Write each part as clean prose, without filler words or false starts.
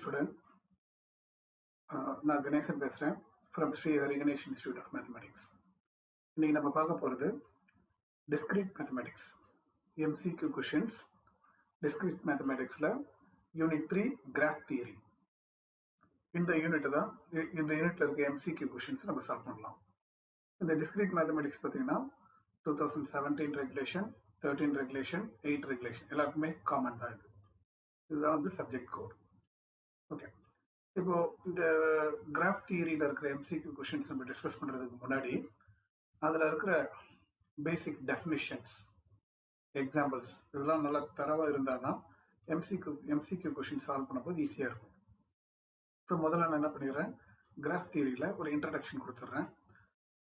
student. நான் கணேசன் பேசுகிறேன் from Sri Hari Ganesh institute of mathematics. இன்றைக்கி நம்ம பார்க்க போகிறது discrete mathematics MCQ questions. Discrete மேத்தமெட்டிக்ஸில் யூனிட் 3 கிராஃப் தியரி. இந்த யூனிட்டில் இருக்க எம்சிக்யூ கொஷின்ஸ் நம்ம சால்வ் பண்ணலாம். இந்த டிஸ்கிரீட் மேத்தமெட்டிக்ஸ் பார்த்தீங்கன்னா 2017 ரெகுலேஷன், 13 ரெகுலேஷன், 8 ரெகுலேஷன் எல்லாருக்குமே காமன் தான். இதுதான் வந்து சப்ஜெக்ட் கோட். ஓகே, இப்போ இந்த கிராஃப் தியரியில் இருக்கிற எம்சிக்யூ கொஷின்ஸ் நம்ம டிஸ்கஸ் பண்ணுறதுக்கு முன்னாடி அதில் இருக்கிற பேசிக் டெஃபினிஷன்ஸ், எக்ஸாம்பிள்ஸ் இதெல்லாம் நல்லா தரவாக இருந்தால் தான் எம்சிக்யூ கொஷின் சால்வ் பண்ணும்போது ஈஸியாக இருக்கும். ஸோ முதல்ல நான் என்ன பண்ணிடுறேன், கிராஃப் தியரியில் ஒரு இன்ட்ரடக்ஷன் கொடுத்துட்றேன்.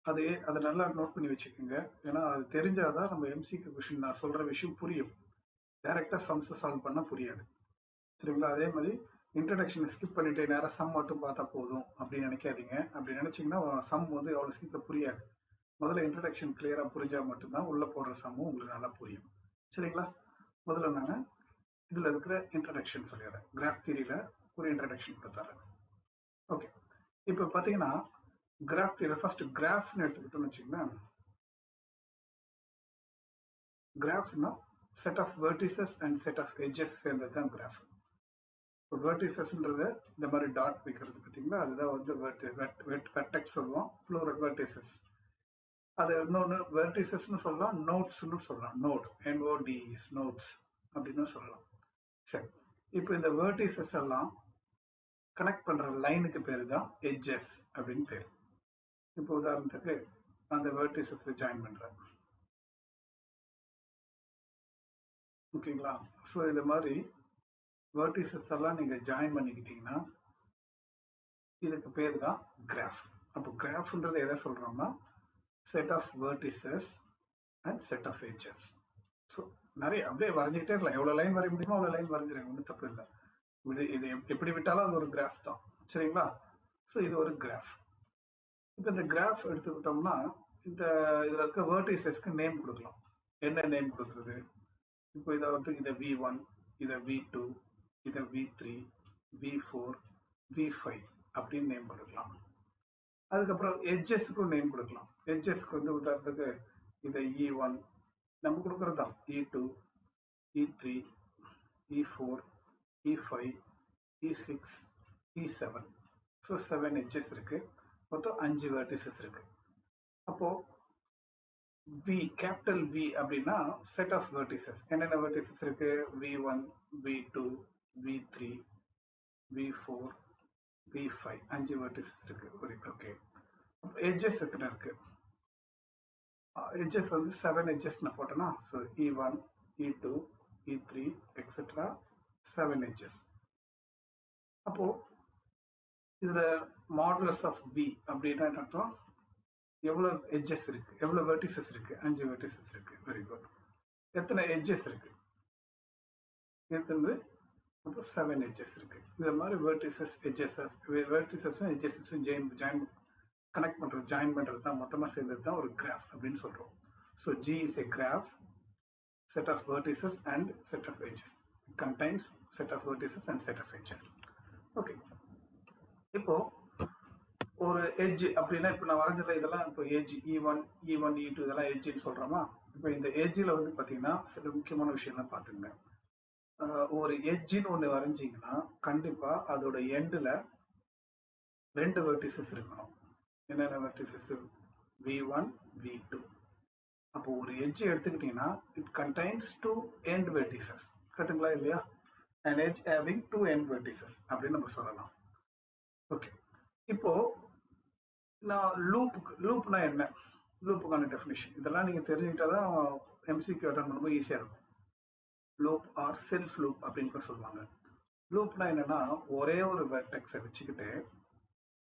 அதை நல்லா நோட் பண்ணி வச்சுக்கோங்க. ஏன்னா அது தெரிஞ்சால் தான் நம்ம எம்சிக்யூ கொஷின் நான் சொல்கிற விஷயம் புரியும். டைரெக்டாக சம்ஸை சால்வ் பண்ணால் புரியாது. சரிங்களா? அதே மாதிரி இன்ட்ரடக்ஷனை ஸ்கிப் பண்ணிட்டு நேராக சம் மட்டும் பார்த்தா போதும் அப்படின்னு நினைக்காதீங்க. அப்படி நினச்சிங்கன்னா சம் வந்து எவ்வளோ சீக்கிரம் புரியாது. முதல்ல இன்ட்ரடக்ஷன் கிளியராக புரிஞ்சால் மட்டும்தான் உள்ளே போடுற சம்மும் உங்களுக்கு நல்லா புரியும். சரிங்களா? முதல்ல நான் இதில் இருக்கிற இன்ட்ரடக்ஷன் சொல்லிடுறேன். கிராஃப் தியரியில் ஒரு இன்ட்ரடக்ஷன் கொடுத்துறேன். ஓகே, இப்போ பார்த்தீங்கன்னா கிராஃப் தியரி ஃபர்ஸ்ட் கிராஃப்னு எடுத்துக்கிட்டோம்னு வச்சுக்கோங்க. கிராஃப்னா set of vertices and set of edges சேர்ந்தது தான் கிராஃப். இப்போ வெர்டிசஸ்ன்றது இந்த மாதிரி டாட் வைக்கிறது பார்த்தீங்களா, அதுதான் வந்து வெர்டெக்ஸ் சொல்லுவோம், ப்ளூரல் வெர்டிசஸ். அது இன்னொன்று வெர்டிசஸ்ன்னு சொல்லலாம், நோட்ஸ்ன்னு சொல்லலாம். நோட் NODES நோட்ஸ் அப்படின்னு சொல்லலாம். சரி, இப்போ இந்த வெர்டிசஸ் எல்லாம் கனெக்ட் பண்ணுற லைனுக்கு பேர் தான் எட்ஜஸ் அப்படின்னு பேர். இப்போ உதாரணத்துக்கு அந்த வெர்டிசஸ் ஜாயின் பண்ணுறேன். ஓகேங்களா? ஸோ இந்த மாதிரி வெர்டிசஸ் எல்லாம் நீங்கள் ஜாயின் பண்ணிக்கிட்டீங்கன்னா இதுக்கு பேர் தான் கிராஃப். அப்போ கிராஃப்ன்றது எதை சொல்கிறோம்னா set of vertices and set of edges. So நிறைய அப்படியே வரைஞ்சிக்கிட்டே இருக்கலாம். எவ்வளோ லைன் வரைய முடியுமோ அவ்வளோ லைன் வரைஞ்சிருங்க, ஒன்றும் தப்பு இல்லை. இது எப்படி விட்டாலும் அது ஒரு கிராஃப் தான். சரிங்களா? ஸோ இது ஒரு கிராஃப். இப்போ இந்த கிராஃப் எடுத்துக்கிட்டோம்னா இதில் இருக்க வெர்டிசஸ்க்கு நேம் கொடுக்கலாம். என்ன நேம் கொடுக்குறது? இப்போ இதை வந்து இதை V1, இதை V2, இதை V3, V4, V5 அப்படின்னு நேம் கொடுக்கலாம். அதுக்கப்புறம் எட்ஜஸ்க்கும் நேம் கொடுக்கலாம். எட்ஜஸ்க்கு வந்து உதாரணத்துக்கு இதை E1 நம்ம கொடுக்குறது தான், E2, E3, E4, E5, E6, E7. So 7 edges இருக்கு. மொத்தம் 5 வெர்டிசஸ் இருக்கு. அப்போ கேபிட்டல் V அப்படின்னா செட் ஆஃப் வெர்டிசஸ். என்னென்ன வெர்டிசஸ் இருக்கு? V1, V2, V3, V4, V5 5 vertices இருக்கு. ஓகே, எட்ஜஸ் எத்தனை இருக்கு? எட்ஜஸ் வந்து 7 எட்ஜஸ் நான் போட்டேன்னா, so E1, E2, E3 etcetera 7 edges. அப்போ இதுல மாடுலஸ் ஆஃப் V அப்படின்னா என்ன அர்த்தம்? எவ்வளோ எட்ஜஸ் இருக்கு, எவ்வளோ வெர்டிசஸ் இருக்கு? 5 வெர்டிசஸ் இருக்கு. Very good. எத்தனை எட்ஜஸ் இருக்கு? எத்தனை? அப்போ 7 எட்ஜஸ் இருக்கு. இந்த மாதிரி வெர்டிசஸும் எட்ஜஸஸும் ஜாயின் கனெக்ட் பண்ணுறது, ஜாயின் பண்ணுறது தான் மொத்தமாக சேர்ந்தது தான் ஒரு கிராஃப் அப்படின்னு சொல்கிறோம். So G is a graph, set of vertices and set of edges. It contains set of vertices and set of edges. Okay, இப்போ ஒரு எட்ஜ் அப்படின்னா இப்போ நான் வரைஞ்சல இதெல்லாம் இப்போ எட்ஜ் E1, E2 இதெல்லாம் எட்ஜின்னு சொல்கிறோமா? இப்போ இந்த எட்ஜில் வந்து பார்த்தீங்கன்னா சில முக்கியமான விஷயம்லாம் பார்த்துங்க. ஒரு எட்ஜின்னு ஒன்று வரைஞ்சிங்கன்னா கண்டிப்பாக அதோட எண்டில் 2 வெர்டிசஸ் இருக்கணும். என்னென்ன வெர்டிசஸ்? V1, V2. அப்போ ஒரு எட்ஜ் எடுத்துக்கிட்டிங்கன்னா இட் கண்டைன்ஸ் 2 end vertices. கரெக்டுங்களா இல்லையா? an edge having 2 end vertices அப்படின்னு நம்ம சொல்லலாம். ஓகே, இப்போ நான் லூப்னா என்ன, லூப்புக்கான டெஃபினிஷன் இதெல்லாம் நீங்கள் தெரிஞ்சுக்கிட்டா தான் எம்சிக்யூ அட்டன் பண்ணும்போது ஈஸியாக இருக்கும். லூப் ஆர் செல்ஃப் லூப் அப்படின்னு கூட சொல்லுவாங்க. லூப்னா என்னன்னா ஒரே ஒரு வெர்டெக்ஸை வச்சுக்கிட்டு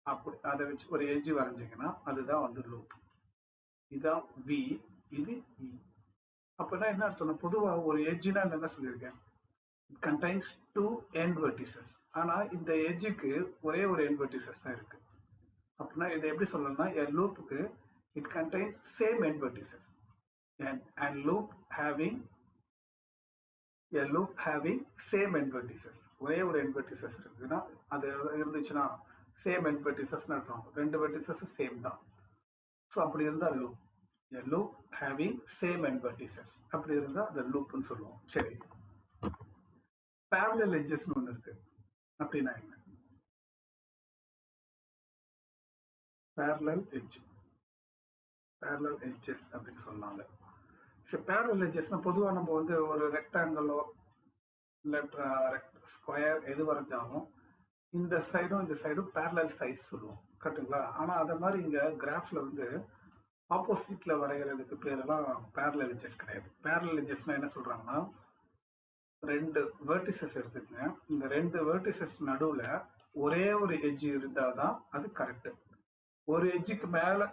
அப்படி அதை வச்சு ஒரு எட்ஜ் வரைஞ்சிங்கன்னா அதுதான் வந்து லூப். இதுதான் V, இது E. அப்படின்னா என்ன அர்த்தம்னா பொதுவாக ஒரு எட்ஜினா என்ன சொல்லியிருக்கேன்? It contains 2 end vertices. ஆனால் இந்த எட்ஜுக்கு ஒரே ஒரு end vertices தான் இருக்கு. அப்படின்னா இதை எப்படி சொல்லணும்னா லூப்புக்கு it contains same end vertices and loop having a loop having same end vertices. ஒரே ஒரு end vertices இருக்குன்னா அது இருந்துச்சுன்னா சேம் end vertices அர்த்தம். ரெண்டு vertices சேம் தான். ஸோ அப்படி இருந்தா loop. a loop having same end vertices. அப்படி இருந்தா அந்த லூப்னு சொல்லுவோம். சரி. parallel edges ஒன்று இருக்கு. அப்படின்னா என்ன? parallel edge. parallel edges அப்படின்னு சொன்னாங்க. சரி, parallel edgesனா பொதுவாக நம்ம வந்து ஒரு ரெக்டாங்கிளோ இல்லை ஸ்கொயர் எது வரைஞ்சாலும் இந்த சைடும் இந்த சைடும் parallel sides சொல்லுவோம். கரெக்டுங்களா? ஆனால் அதை மாதிரி இங்கே கிராஃபில் வந்து ஆப்போசிட்டில் வரைகிறதுக்கு பேரெல்லாம் parallel edges கிடையாது. parallel edgesனா என்ன சொல்கிறாங்கன்னா, ரெண்டு வேர்டிசஸ் எடுத்துக்கங்க. இந்த ரெண்டு வேர்டிசஸ் நடுவில் ஒரே ஒரு எட்ஜ் இருந்தால் தான் அது கரெக்டு. ஒரு எட்ஜுக்கு மேலே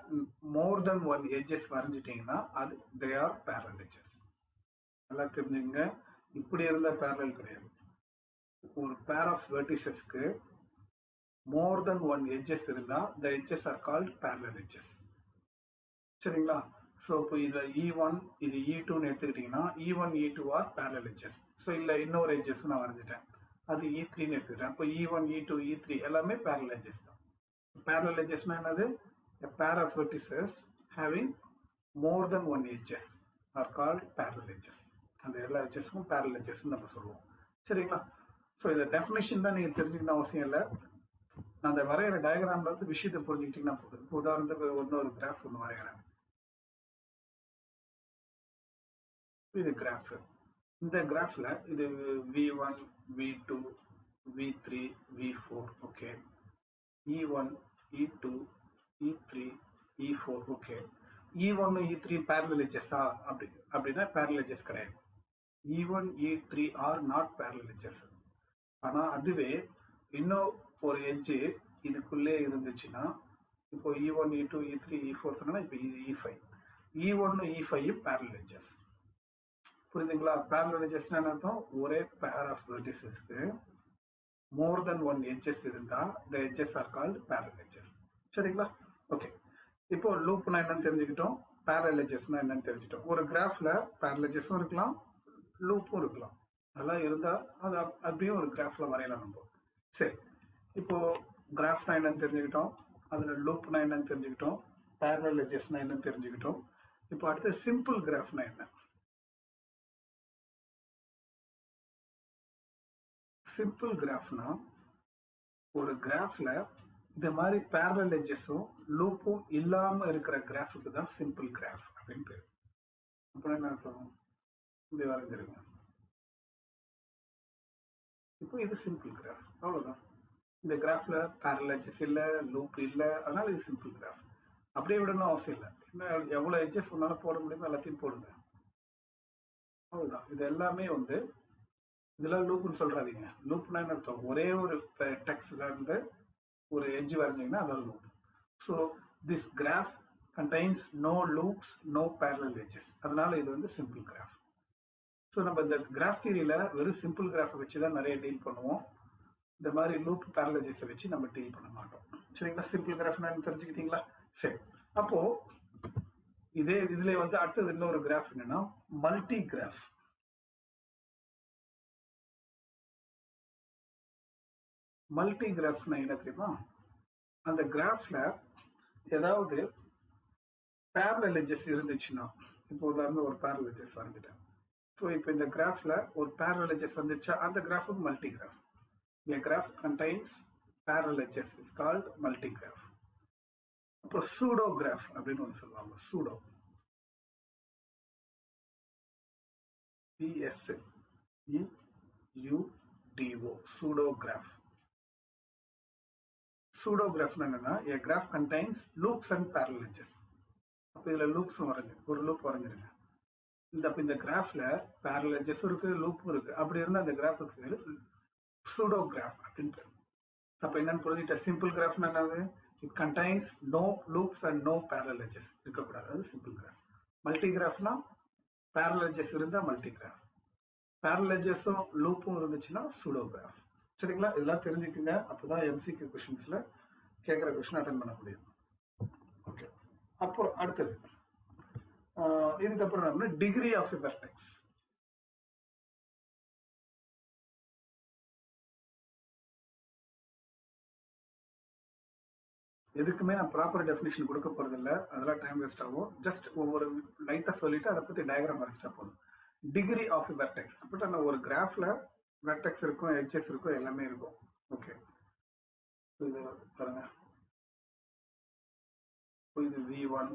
மோர் தென் ஒன் எட்ஜஸ் வரைஞ்சிட்டிங்கன்னா அது தே ஆர் parallel edges. நல்லா தெரிஞ்சுங்க. இப்படி இருந்தால் parallel கிடையாது. ஒரு பேர் ஆஃப் வெர்டிசஸ்க்கு மோர் தென் ஒன் எட்ஜஸ் இருந்தால் the edges are called parallel edges. சரிங்களா? ஸோ இப்போ இதில் E1 இது E2ன்னு எடுத்துக்கிட்டிங்கன்னா E1 E2 R parallel edges. So இல்லை இன்னொரு எட்ஜஸ் நான் வரைஞ்சிட்டேன், அது E3ன்னு எடுத்துக்கிட்டேன். இப்போ E1 E2 E3 எல்லாமே parallel edges தான். parallel edgesனா என்னது? a pair of vertices having more than one edges are called parallel edges. அந்த எல்லா எட்ஜஸ்க்கும் parallel edges நம்ம சொல்லுவோம். சரிங்களா? ஸோ இந்த டெஃபினேஷன் தான் நீங்கள் தெரிஞ்சுக்கணும் அவசியம் இல்லை. நான் அந்த வரைகிற டயக்ராம்ல இருந்து விஷயத்தை புரிஞ்சுக்கிட்டிங்கன்னா போதும். இப்போ உதாரணத்துக்கு இன்னொரு கிராஃப் ஒன்று வரைகிறேன். இது கிராஃப். இந்த கிராஃப்ல இது V1 V2 V3 V4 okay, E1 E2 E3 E4 okay. E1 E3 parallel edges-ஆ அப்படின்னா parallel edges கிடையாது. E1 E3 R not parallel edges. ஆனால் அதுவே இன்னும் ஒரு எட்ஜு இதுக்குள்ளே இருந்துச்சுன்னா, இப்போ E1 E2 E3 E4 சொன்னா இப்போ இது E5. E1 E5 parallel edges. புரியுதுங்களா? parallel edgesனா என்ன அர்த்தம்? ஒரே pair of verticesக்கு மோர் தென் ஒன் எட்ஜஸ் இருந்தால் the edges are called parallel edges. சரிங்களா? ஓகே. இப்போ லூப்னா என்னன்னு தெரிஞ்சுக்கிட்டோம், parallel edgesனா என்னன்னு தெரிஞ்சுட்டோம். ஒரு கிராஃப்ல parallel edgesம் இருக்கலாம், லூப்பும் இருக்கலாம். அதெல்லாம் இருந்தால் அது அப்படியே ஒரு கிராஃப்ல வரையலாம் நம்ம. சரி, இப்போ கிராஃப்னா என்னன்னு தெரிஞ்சுக்கிட்டோம், அதில் லூப்னா என்னன்னு தெரிஞ்சுக்கிட்டோம், parallel edgesனா என்னன்னு தெரிஞ்சுக்கிட்டோம். இப்போ அடுத்து சிம்பிள் கிராஃப்னா என்ன? சிம்பிள் கிராஃப்னா ஒரு கிராஃப்ல இந்த மாதிரி parallel edgesம் லூப்பும் இல்லாம இருக்கிற கிராஃபுக்கு தான் சிம்பிள் கிராஃப் அப்படின்னு பேர். அப்புறம் என்ன அர்த்தம்? இப்படி வரைஞ்சிருங்க. இப்போ இது சிம்பிள் கிராஃப், அவ்வளவுதான். இந்த கிராஃப்ல parallel edges இல்லை, லூப் இல்லை, அதனால இது சிம்பிள் கிராஃப். அப்படியே விடணும் அவசியம் இல்லை. இன்னும் எவ்வளவு எட்ஜஸ் உன்னால போட முடியுமோ எல்லாத்தையும் போடுங்க, அவ்வளவுதான். இது எல்லாமே வந்து இதெல்லாம் லூப்னு சொல்றாதீங்க. லூப்னா என்ன அர்த்தம்? ஒரே ஒரு டெக்ஸ்ட்ல இருந்து ஒரு எட்ஜ் வரைஞ்சிங்கன்னா அதான் loop. So this graph contains no loops, no parallel edges. அதனால இது வந்து சிம்பிள் கிராஃப். ஸோ நம்ம இந்த கிராஃப் தியரியில வெறும் சிம்பிள் கிராஃபை வச்சு தான் நிறைய டீல் பண்ணுவோம். இந்த மாதிரி லூப் parallel edges வச்சு நம்ம டீல் பண்ண மாட்டோம். சரிங்களா? சிம்பிள் கிராஃப்னா தெரிஞ்சுக்கிட்டீங்களா? சரி, அப்போ இதுல வந்து அடுத்தது இன்னொரு கிராஃப் என்னன்னா மல்டி கிராஃப். மல்டி கிராஃப்னா என்ன தெரியுமா? அந்த கிராஃப்ல ஏதாவது parallel edges இருந்துச்சுன்னா, இப்போ உதாரணம் ஒரு parallel edges வரைஞ்சிட்டேன். ஸோ இப்போ இந்த கிராஃப்ல ஒரு parallel edges வந்துச்சா அந்த கிராஃபுக்கு multi graph. A graph contains parallel edges is called multi graph. அப்புறம் சூடோ கிராஃப் அப்படின்னு ஒன்று சொல்லுவாங்க. Pseudo PSEUDO pseudo graph. Pseudo கிராஃப்னா என்னன்னா a graph contains loops and parallel edges. அப்போ இதில் லூப்ஸும் வரைஞ்சி ஒரு லூப் வரைஞ்சிருங்க. இந்த கிராஃப்ல parallel edges இருக்கு, லூப்பும் இருக்கு. அப்படி இருந்தால் அந்த கிராஃபுக்கு பேர் சூடோ கிராஃப் அப்படின்னு பேர். அப்போ என்னன்னு புரிஞ்சுட்ட? சிம்பிள் கிராஃப்னா என்னது? It contains no loops and no parallel edges இருக்கக்கூடாது, அது சிம்பிள் கிராஃப். மல்டி கிராஃப்னா parallel edges இருந்தால் மல்டி கிராஃப், parallel edgesம் லூப்பும் இருந்துச்சுன்னா சூடோ கிராஃப். சரிங்களா? இதெல்லாம் தெரிஞ்சுக்குங்க. அப்போதான் MCQ கொஷின்ஸ்ல கேட்குற கொஷின் அட்டன் பண்ண முடியும். ஓகே, அப்புறம் அடுத்தது இதுக்கப்புறம் நம்ம டிகிரி ஆஃப் வெர்டெக்ஸ். எதுக்குமே நான் ப்ராப்பர் டெஃபினிஷன் கொடுக்க போகிறதில்ல, அதெல்லாம் டைம் வேஸ்ட் ஆகும். ஜஸ்ட் ஒவ்வொரு லைட்டாக சொல்லிவிட்டு அதை பற்றி டயக்ராம் வரைச்சிட்டா போதும். டிகிரி ஆஃப் வெர்டெக்ஸ் அப்படின்னா ஒரு கிராஃபில் வெர்டெக்ஸ் இருக்கும், எட்ஜஸ் இருக்கும், எல்லாமே இருக்கும். ஓகே, இது பாருங்க, இது V1,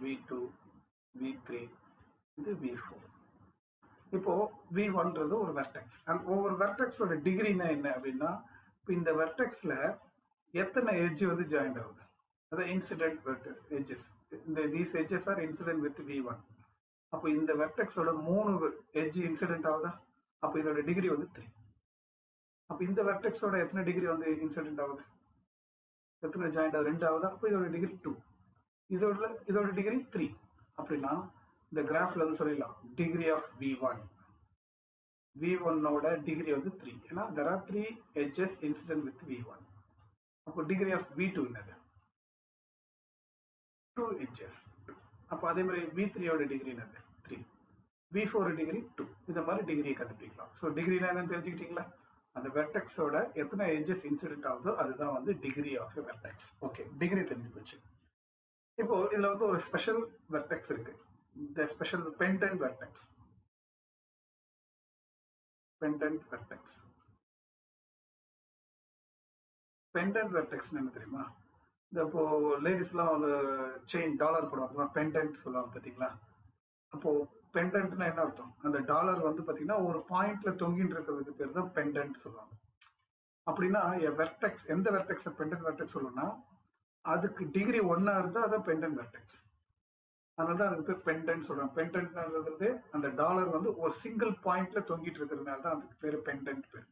V2, V3, இது V4. இப்போ V1ன்றது ஒரு வெர்டெக்ஸ். அண்ட் ஒவ்வொரு வெர்டெக்ஸோட டிகிரினா என்ன அப்படின்னா, இப்போ இந்த வெர்டெக்ஸில் எத்தனை எட்ஜ் வந்து ஜாயிண்ட் ஆகுது, அதான் இன்சிடென்ட் வெர்டெக்ஸ் எட்ஜஸ். இந்த these edges are incident with V1. அப்போ இந்த வெர்டெக்ஸோட 3 எட்ஜ் இன்சிடென்ட் ஆகுதா, அப்போ இதோட டிகிரி வந்து 3. அப்போ இந்த வெர்டெக்ஸோட எத்தனை டிகிரி வந்து இன்சிடென்ட் ஆகுது, எத்தனை ஜாயிண்ட் ஆகுது, 2 ஆகுதா, அப்போ இதோட டிகிரி 2. இதோட டிகிரி 3. அப்படின்னா இந்த கிராஃப்ல வந்து சொல்லிடலாம் டிகிரி ஆஃப் V1ஓட டிகிரி வந்து 3. ஏன்னா there are 3 edges incident with V1. அப்போ டிகிரி ஆஃப் V2 என்னது, 2 edges. அப்போ அதே மாதிரி V3ஓட டிகிரி என்னது, 3. V4 degree 2. இந்த மாதிரி டிகிரியை கண்டுபிடிக்கலாம். ஸோ டிகிரினா என்னன்னு தெரிஞ்சுக்கிட்டீங்களா, அந்த வெர்டெக்ஸோட எத்தனை எட்ஜஸ் இன்சிடென்ட் ஆகுதோ அதுதான் வந்து degree of a vertex. Okay, degree தெரிஞ்சு போச்சு. இப்போ இதுல வந்து ஒரு ஸ்பெஷல் வெர்டெக்ஸ் இருக்கு, the special pendant vertex. Pendant vertex. Pendant vertex என்ன தெரியுமா, இந்த இப்போ லேடிஸ்லாம் ஒரு செயின் டாலர் போடுவாங்க, பெண்டன்ட் சொல்லுவாங்க பார்த்தீங்களா. அப்போ பெண்டன்ட்னா என்ன அர்த்தம், அந்த டாலர் வந்து பார்த்தீங்கன்னா ஒரு பாயிண்ட்ல தொங்கிட்டு இருக்கிறதுக்கு பேர் தான் பெண்டன்ட் சொல்லுவாங்க. அப்படின்னா வெர்டெக்ஸ், எந்த வெர்டெக்ஸை பெண்டன்ட் வெர்டெக்ஸ் சொல்லணும்னா அதுக்கு டிகிரி 1 இருந்தால் அதான் பெண்டன்ட் வெர்டெக்ஸ். அதனால தான் அதுக்கு பேர் பெண்டன்ட் சொல்றாங்க. பெண்டன்ட்ன்றது அந்த டாலர் வந்து ஒரு சிங்கிள் பாயிண்ட்ல தொங்கிட்டு இருக்கிறதுனால தான் அதுக்கு பேர் பெண்டன்ட் பேர்.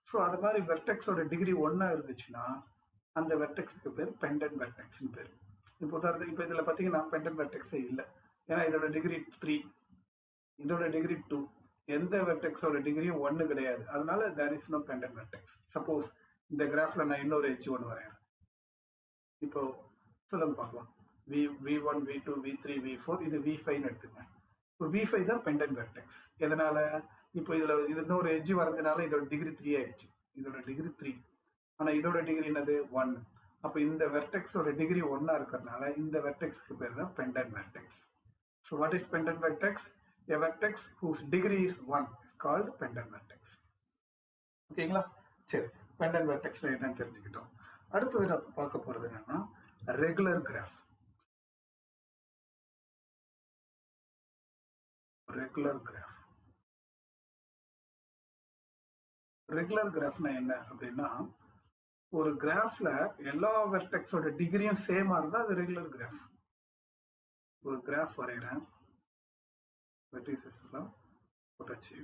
ஸோ அது மாதிரி வெர்டெக்ஸோட டிகிரி 1 இருந்துச்சுன்னா அந்த வெர்டெக்ஸுக்கு பேர் பெண்டன்ட் வெர்டெக்ஸ்னு பேர். இப்போ உதாரணத்துக்கு இப்போ இதில் பார்த்தீங்கன்னா பெண்டன்ட் வெர்டெக்ஸே இல்லை, ஏன்னா இதோட டிகிரி 3, இதோட டிகிரி 2, எந்த வெர்டெக்ஸோட டிகிரியும் 1 கிடையாது. அதனால there is no pendant vertex. Suppose இந்த கிராஃப்ல நான் இன்னொரு எட்ஜ் 1 வரையறேன், இப்போ சொல்லுங்க பார்க்கலாம், V1, V2, V3, V4, இது V5ன்னு எடுத்துங்க. இப்போ V5 தான் பெண்டன்ட் வெர்டெக்ஸ். எதனால, இப்போ இதுல இன்னொரு எட்ஜ் வரதுனால இதோட டிகிரி 3 ஆயிடுச்சு, இதோட டிகிரி 3. ஆனா இதோட டிகிரி என்னது, 1. அப்போ இந்த வெர்டெக்ஸோட டிகிரி 1 இருக்கிறதுனால இந்த வெர்டெக்ஸ்க்கு பேர் தான் pendant vertex. So what is pendant vertex, a vertex whose degree is 1 is called pendant vertex. ஓகேங்களா, சரி, பெண்டன்ட் வெர்டெக்ஸ்ல என்னன்னு தெரிஞ்சுக்கிட்டோம். அடுத்து நம்ம பார்க்க போறது என்னன்னா regular graph. Regular graph, regular கிராஃப்னா என்ன அப்படின்னா, ஒரு கிராஃப்ல எல்லா வெர்டெக்ஸோட டிகிரியும் சேமா இருந்தா அது ரெகுலர் கிராஃப். ஒரு கிராஃப் வரைகிறேன், வெர்டிசஸ் எல்லாம் போட்டாச்சு,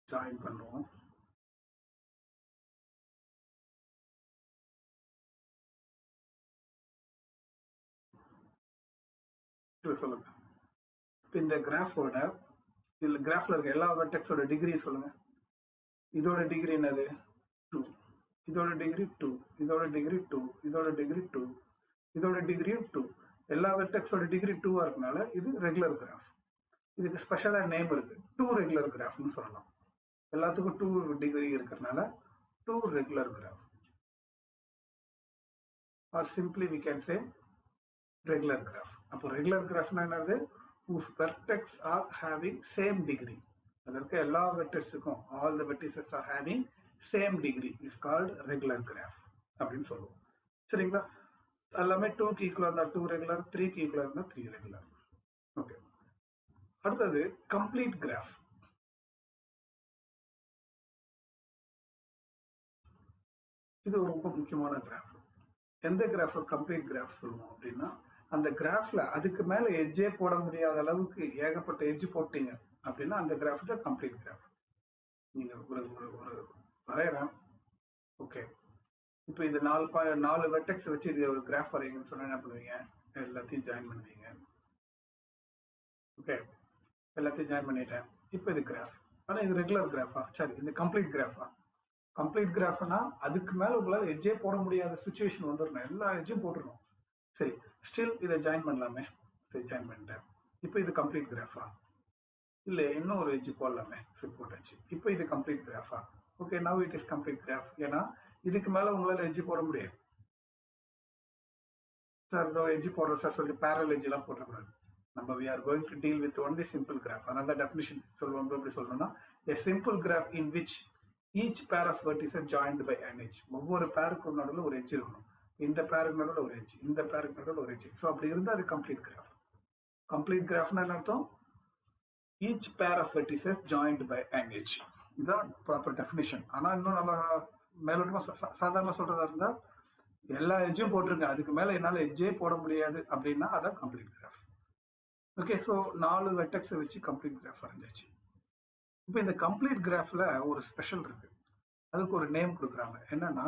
ஜாயின் பண்ணுவோம். சொல்லுங்க, இந்த கிராஃபோட இதுல கிராஃப்ல இருக்க எல்லா வெர்டெக்ஸோட டிகிரி சொல்லுங்க. இதோட டிகிரி என்னது, 2. இதோட டிகிரி 2, இதோட டிகிரி 2, இதோட டிகிரி 2, இதோட டிகிரியும் 2. எல்லா வெர்டெக்ஸோட டிகிரி 2 இருக்கனால இது ரெகுலர் கிராஃப். இதுக்கு ஸ்பெஷலா நேம் இருக்கு, 2 ரெகுலர் கிராஃப்னு சொல்லலாம். எல்லாத்துக்கும் 2 டிகிரி இருக்கிறதுனால 2 regular graph, or simply we can say regular graph. அப்போ ரெகுலர் கிராஃப்னா என்னது, whose vertex are having same degree. அதில் இருக்க எல்லா வெர்டெக்ஸுக்கும் all the vertices are having same degree is called regular graph அப்படின்னு சொல்லுவோம். சரிங்களா, எல்லாமே 2க்கு ஈக்குவலாக இருந்தால் 2 ரெகுலர், 3க்கு ஈக்குவலாக இருந்தால் 3 ரெகுலர். ஓகே, அடுத்தது கம்ப்ளீட் கிராஃப். இது ரொம்ப முக்கியமான கிராஃப். எந்த கிராஃப் கம்ப்ளீட் கிராஃப் சொல்லுவோம் அப்படின்னா, அந்த கிராஃப்ல அதுக்கு மேல எட்ஜே போட முடியாத அளவுக்கு ஏகப்பட்ட எட்ஜ் போட்டீங்க அப்படின்னா அந்த கிராஃப் தான் கம்ப்ளீட் கிராஃப். நீங்க ஒரு வரையறேன், ஓகே, இப்போ இது 4 வெர்டெக்ஸ் வச்சு இது ஒரு கிராஃப் வரையுங்கன்னு சொன்னா என்ன பண்ணுவீங்க, எல்லாத்தையும் ஜாயின் பண்ணுவீங்க. ஓகே, எல்லாத்தையும் ஜாயின் பண்ணிட்டேன். இப்போ இது கிராஃப், ஆனா இது ரெகுலர் கிராஃபா, சரி இது கம்ப்ளீட் கிராஃபா. கம்ப்ளீட் கிராஃப்னா அதுக்கு மேல உங்களால் எட்ஜே போட முடியாத சுச்சுவேஷன் வந்துடணும், எல்லா எட்ஜும் போட்டுடணும். சரி, ஸ்டில் இதை ஜாயின் பண்ணலாமே, சரி ஜாயின் பண்ணிட்டேன். இப்போ இது கம்ப்ளீட் கிராஃபா, இல்லை இன்னும் ஒரு எட்ஜ் போடலாமே, சரி போட்டாச்சு. இப்போ இது கம்ப்ளீட் கிராஃபா, okay, now it is complete graph. ஏன்னா இதுக்கு மேல உங்களால எட்ஜ் போட முடியாது சார். இதோ எட்ஜ் போடுறோம் சார் சொல்லிட்டு பேரல் எட்ஜ் எல்லாம் போடக்கூடாது. நம்ம we are going to deal with only simple graph. Another definition சொல்லுவோம். எப்படி சொல்லணும்னா a simple graph in which each pair of vertices are joined by an edge. ஒவ்வொரு பேருக்கு நடுவில் ஒரு எட்ஜ் இருக்கணும். இந்த பேருக்கு நடுவில் ஒரு எட்ஜ், இந்த பேருக்கு நடுவில் ஒரு எட்ஜ். ஸோ அப்படி இருந்தால் அது கம்ப்ளீட் கிராஃப். கம்ப்ளீட் கிராஃப்னா என்ன அர்த்தம்? each pair of vertices joined by an edge. இதுதான் ப்ராப்பர் டெஃபினிஷன். ஆனால் இன்னும் நல்லா மேலோட்டமாக சாதாரணமாக சொல்றதா இருந்தால் எல்லா எட்ஜும் போட்டிருக்கேன், அதுக்கு மேலே என்னால் எட்ஜே போட முடியாது அப்படின்னா அதான் கம்ப்ளீட் கிராஃப். ஓகே, ஸோ 4 வெர்டெக்ஸை வச்சு கம்ப்ளீட் கிராஃப் வரைஞ்சாச்சு. இப்போ இந்த கம்ப்ளீட் கிராஃபில் ஒரு ஸ்பெஷல் இருக்கு, அதுக்கு ஒரு நேம் கொடுக்குறாங்க. என்னன்னா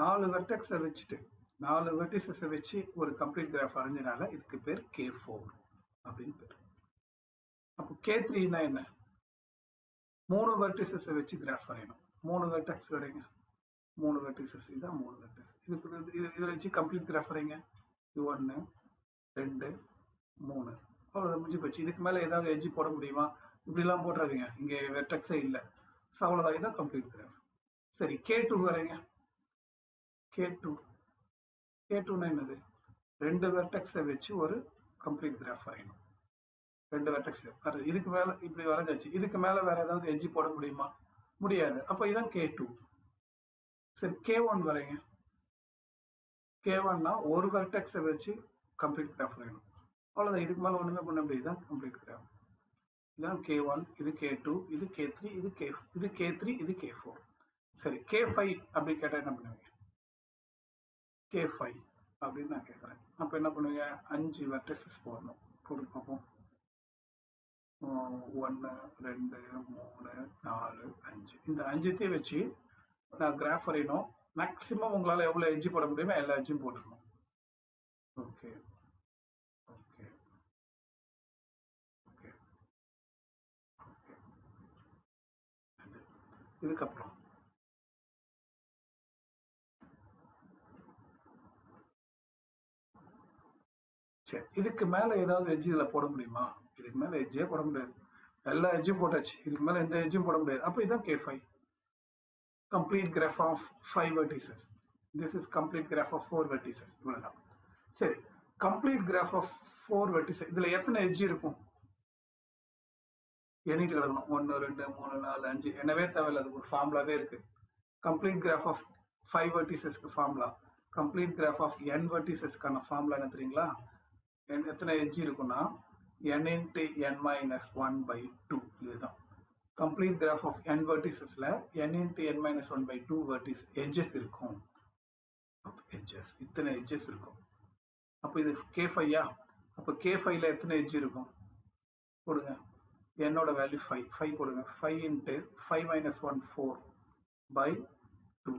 4 வெர்டெக்ஸை வச்சுட்டு 4 வெர்டிசஸை வச்சு ஒரு கம்ப்ளீட் கிராஃப் வரைஞ்சனால இதுக்கு பேர் K4 அப்படின்னு பேர். அப்போ K3னா என்ன? 3 வெர்டிசஸை வச்சு கிராஃப் வரையணும். 3 வெர்டெக்ஸ் வரைங்க, 3 வெர்டிசஸ், இதுதான் 3 வெர்டெக்ஸ். இதில் வச்சு கம்ப்ளீட் கிராஃப் வரைங்க. இது 1 2 3, அவ்வளோதான், முடிஞ்சு போச்சு. இதுக்கு மேலே ஏதாவது எட்ஜ் போட முடியுமா? இப்படிலாம் போட்டுறாதீங்க, இங்கே வெர்டெக்ஸே இல்லை. ஸோ அவ்வளோதான், இதுதான் கம்ப்ளீட் கிராஃப். சரி, K2 வரைங்க. K2னா என்னது? 2 வெர்டெக்ஸை வச்சு ஒரு கம்ப்ளீட் கிராஃப் வரையணும். 2 வெர்டெக்ஸ் வருது. இதுக்கு மேலே இப்படி வரைஞ்சாச்சு. இதுக்கு மேலே வேற ஏதாவது எட்ஜ் போட முடியுமா? முடியாது. அப்போ இதுதான் K2. சரி, K1 வரைங்க. K1னா ஒரு வெர்டெக்ஸை வச்சு கம்ப்ளீட் கிராஃப் வரையணும். அவ்வளோதான், இதுக்கு மேலே ஒன்றுமே பண்ண முடியாது. இதுதான் கம்ப்ளீட் கிராஃப். இதுதான் K1, இது K2, இது K3, இது K3, இது K4. சரி, K5 அப்படி கேட்டால் என்ன பண்ணுவீங்க? K5 அப்படின்னு நான் கேட்குறேன். அப்போ என்ன பண்ணுவீங்க? 5 வெர்டெக்ஸஸ் போடணும். போட்டு பார்ப்போம். 1 2 3 4 5. இந்த 5த்தையும் வச்சு நான் கிராஃப் வரையணும். மேக்ஸிமம் உங்களால் எவ்வளோ எட்ஜ் போட முடியுமோ எல்லா எட்ஜும் போட்டுக்கணும். Okay okay okay okay. இதுக்கப்புறம் சரி, இதுக்கு மேலே ஏதாவது எட்ஜ் இதில் போட முடியுமா? இதுக்கு மேலே எட்ஜே போட முடியாது. எல்லா எட்ஜும் போட்டாச்சு. இதுக்கு மேலே எந்த எட்ஜும் போட முடியாது. அப்போ இதுதான் K5. complete graph of 5 vertices. This is complete graph of 4 vertices. இவ்வளவுதான். சரி, complete graph of 4 vertices. இதுல எத்தனை எட்ஜ் இருக்கும்? எண்ணிட்டு கிடக்கணும். 1 2 3 4 5. என்னவே தேவையில்லை, அதுக்கு ஒரு ஃபார்முலாவே இருக்கு. complete graph of 5 verticesக்கு formula. complete graph of n verticesக்கான ஃபார்முலா என்ன தெரியுங்களா? எத்தனை எட்ஜ் இருக்குன்னா n into n minus 1 by 2. இதுதான் complete graph of n verticesல n into n minus 1 by 2 vertices edges இருக்கும். edges, இத்தனை edges இருக்கும். அப்போ இது K5யா? அப்போ K5ல எத்தனை எட்ஜ் இருக்கும்? போடுங்க. என்னோட வேல்யூ 5 போடுங்க. 5 into 5 minus 1 4 by 2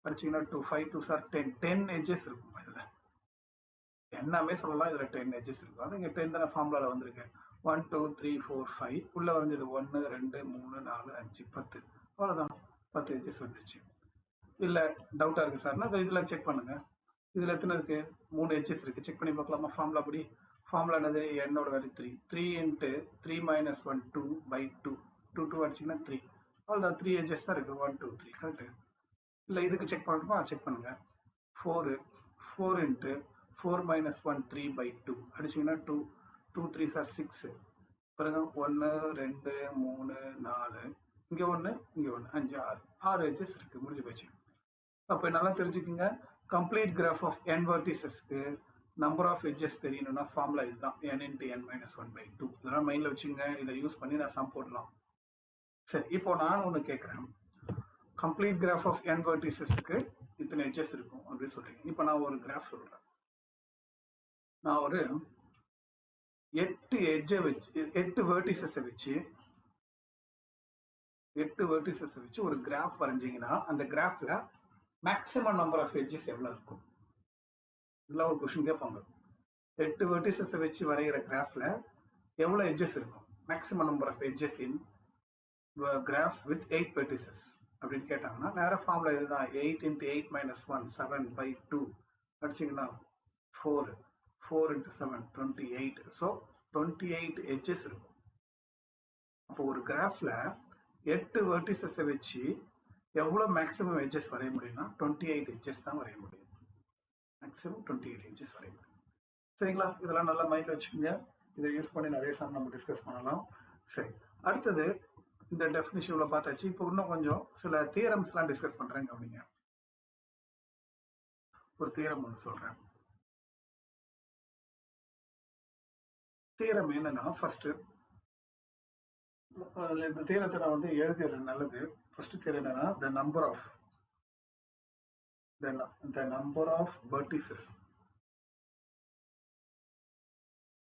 படிச்சீங்கன்னா 2 5 2 சார் 10 எட்ஜஸ் இருக்கும். இதில் எல்லாமே சொல்லலாம், இதில் 10 எட்ஜஸ் இருக்கும். அது இங்கே 10 தானே ஃபார்முலாவில் வந்திருக்கு. 1 2 3 4 5 உள்ள வரைஞ்சது 1 2 3 4 5 10. அவ்வளோதான், 10 எட்ஜஸ் வந்துச்சு. இல்லை டவுட்டாக இருக்குது சார்னா இதில் செக் பண்ணுங்கள். இதில் எத்தனை இருக்குது? 3 எட்ஜஸ் இருக்குது. செக் பண்ணி பார்க்கலாமா? ஃபார்முலா படி. ஃபார்முலா என்னது? என்னோட வேல்யூ 3 into 3 minus 1 2 by 2 2 அடிச்சிங்கன்னா 3. அவ்வளோதான், 3 எட்ஜஸ் தான் இருக்குது. 1 2 3 கரெக்டு. இல்லை இதுக்கு செக் பண்ணணுமா? செக் பண்ணுங்கள். 4 into 4 minus 1 3 by 2 அடிச்சிங்கன்னா 2 2 3 சார் 6. பாருங்க 1 2 3 4 இங்கே 1 இங்கே 1 5 6 எட்ஜஸ் இருக்குது. முடிஞ்சு போச்சு. அப்போ நல்லா தெரிஞ்சுக்குங்க, கம்ப்ளீட் கிராஃப் ஆஃப் n வெர்டிசஸ்க்கு நம்பர் ஆஃப் எட்ஜஸ் தெரியணும்னா ஃபார்முலா இதுதான், n into n minus 1 by 2. இதெல்லாம் மைண்டில் வச்சுங்க. இதை யூஸ் பண்ணி நான் சம் போடலாம். சரி, இப்போ நான் ஒன்று கேட்குறேன். கம்ப்ளீட் கிராஃப் ஆஃப் n வெர்டிசஸ்க்கு இத்தனை எட்ஜஸ் இருக்கும் அப்படின்னு சொல்றீங்க. இப்போ நான் ஒரு கிராஃப் சொல்கிறேன். நான் ஒரு 8 எட்ஜை வச்சு 8 வெர்டிசஸை வச்சு ஒரு கிராஃப் வரைஞ்சிங்கன்னா அந்த கிராஃப்ல மேக்ஸிமம் நம்பர் ஆஃப் எட்ஜஸ் எவ்வளோ இருக்கும்? இதெல்லாம் ஒரு கொஸ்டின் கேட்பாங்க. 8 வெர்டிசஸை வச்சு வரைகிற கிராஃப்ல எவ்வளோ எட்ஜஸ் இருக்கும்? Maximum number of edges in graph with 8 vertices அப்படின்னு கேட்டாங்கன்னா நேராக ஃபார்முலா இதுதான். 8 into 8 minus 1 7 by 2 அடிச்சிங்கன்னா 4 into 7 28. ஸோ 28 எட்ஜஸ் இருக்கும். அப்போ ஒரு கிராஃப்ல 8 வெர்டிசஸை வச்சு எவ்வளோ மேக்ஸிமம் எட்ஜஸ் வரைய முடியும்னா 28 எட்ஜஸ் தான் வரைய முடியும். மேக்ஸிமம் 28 எட்ஜஸ் வரைய முடியும். சரிங்களா? இதெல்லாம் நல்லா மைண்டில் வச்சுக்கோங்க. இதை யூஸ் பண்ணி நிறைய சம் நம்ம டிஸ்கஸ் பண்ணலாம். சரி, அடுத்தது இந்த டெஃபினிஷன் இவ்வளோ பார்த்தாச்சு. இப்போ இன்னும் கொஞ்சம் சில தியரம்ஸ்லாம் டிஸ்கஸ் பண்ணுறேன், கவனிங்க. ஒரு தியரம் ஒன்று சொல்கிறேன். தியரம் என்னன்னா, ஃபர்ஸ்ட் இந்த தியரத்தை நான் வந்து எழுதிடுறேன், நல்லது. ஃபர்ஸ்ட் தியரம் என்னன்னா, the number of vertices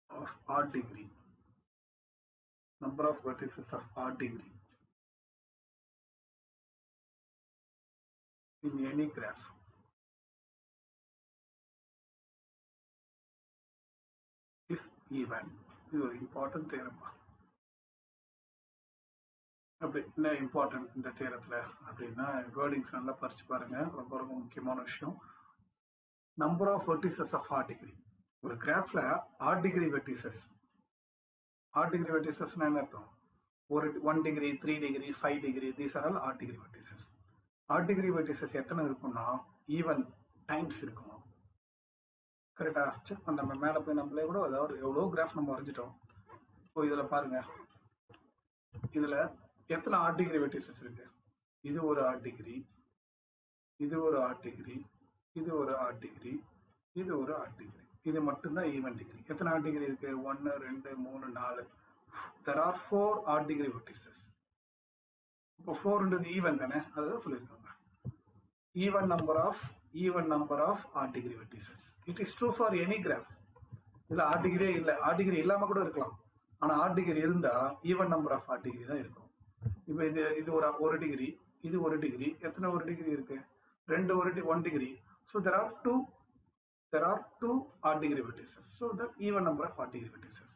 of odd degree, number of vertices of odd degree in any graph is even. இது ஒரு இம்பார்ட்டன்ட் தியரம். அப்படி என்ன இம்பார்ட்டன்ட் இந்த தியரத்தில் அப்படின்னா, வேர்டிங்ஸ் நல்லா படிச்சு பாருங்க, ரொம்ப ரொம்ப முக்கியமான விஷயம். Number of vertices of odd degree. ஒரு கிராஃப்ல odd degree vertices, odd degree வெர்டிசஸ்னா என்ன அர்த்தம்? ஒரு 1 degree, 3 degree, 5 degree, these are all odd degree vertices. Odd degree vertices எத்தனை இருக்கும்னா ஈவன் டைம்ஸ் இருக்கும். கரெக்டா? நம்ம மேலே போய் நம்மளே கூட அதாவது எவ்வளோ கிராஃப் நம்ம வரைஞ்சிட்டோம். இப்போ இதில் பாருங்க, இதில் எத்தனை ஆட் டிகிரி வெர்டிசஸ் இருக்கு? இது ஒரு ஆட் டிகிரி, இது ஒரு ஆட் டிகிரி, இது ஒரு ஆட் டிகிரி, இது ஒரு ஆட் டிகிரி. இது மட்டும்தான் ஈவன் டிகிரி. எத்தனை ஆட் டிகிரி இருக்கு? 1 2 3 4. there are 4 odd degree vertices. இப்போ 4ன்றது ஈவன் தானே, அதுதான் சொல்லியிருக்காங்க. even number of odd degree vertices. it is true for any graph. இதுல ஆட் டிகிரியே இல்லை, ஆட் டிகிரி இல்லாம கூட இருக்கலாம். ஆனா ஆட் டிகிரி இருந்தா even number of odd degree தான் இருக்கும். இப்போ இது ஒரு டிகிரி, இது ஒரு டிகிரி. எத்தனை ஒரு டிகிரி இருக்கு? 2 1 degree. So there are two odd degree vertices. so that even number of odd degree vertices.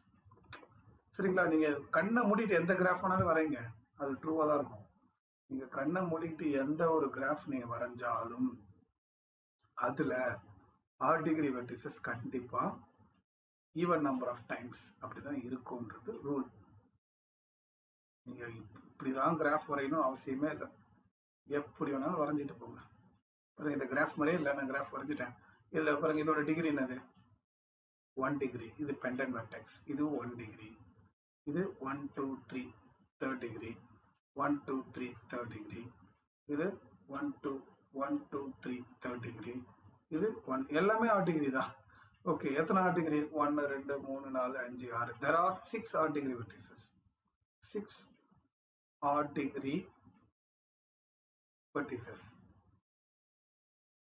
சரிங்களா? நீங்க கண்ணை மூடிட்டு எந்த கிராஃப் வேணாலும் வரைங்க, அது ட்ரூவா தான் இருக்கும். நீங்க கண்ணை மூடிட்டு எந்த ஒரு கிராஃப் நீங்க வரைஞ்சாலும் அதுல ஆட் டிகிரி வெர்டிசஸ் கண்டிப்பா ஈவன் நம்பர் ஆஃப் டைம்ஸ் அப்படிதான் இருக்கும்ன்றது ரூல். நீங்க இப்படிதான் கிராஃப் வரையணும் அவசியமே இல்லை, எப்படி வேணாலும் வரைஞ்சிட்டு போங்க. பாருங்க, இந்த கிராஃப் மாதிரியே இல்லை, நான் கிராஃப் வரைஞ்சிட்டேன். இதுல பாருங்க, இதோட டிகிரி என்னது? 1 டிகிரி. இது பெண்டன்ட் வெர்டெக்ஸ், இது 1 டிகிரி. இது 1 2 3 3rd டிகிரி, 1 2 3 3rd டிகிரி. இது 1 2 1 2 3 3rd டிகிரி. இது 1. எல்லாமே ஆட் டிகிரி தான். ஓகே, எத்தனை odd degree? 1 2 3 4 5 6. there are 6 odd degree vertices. 6 odd degree vertices.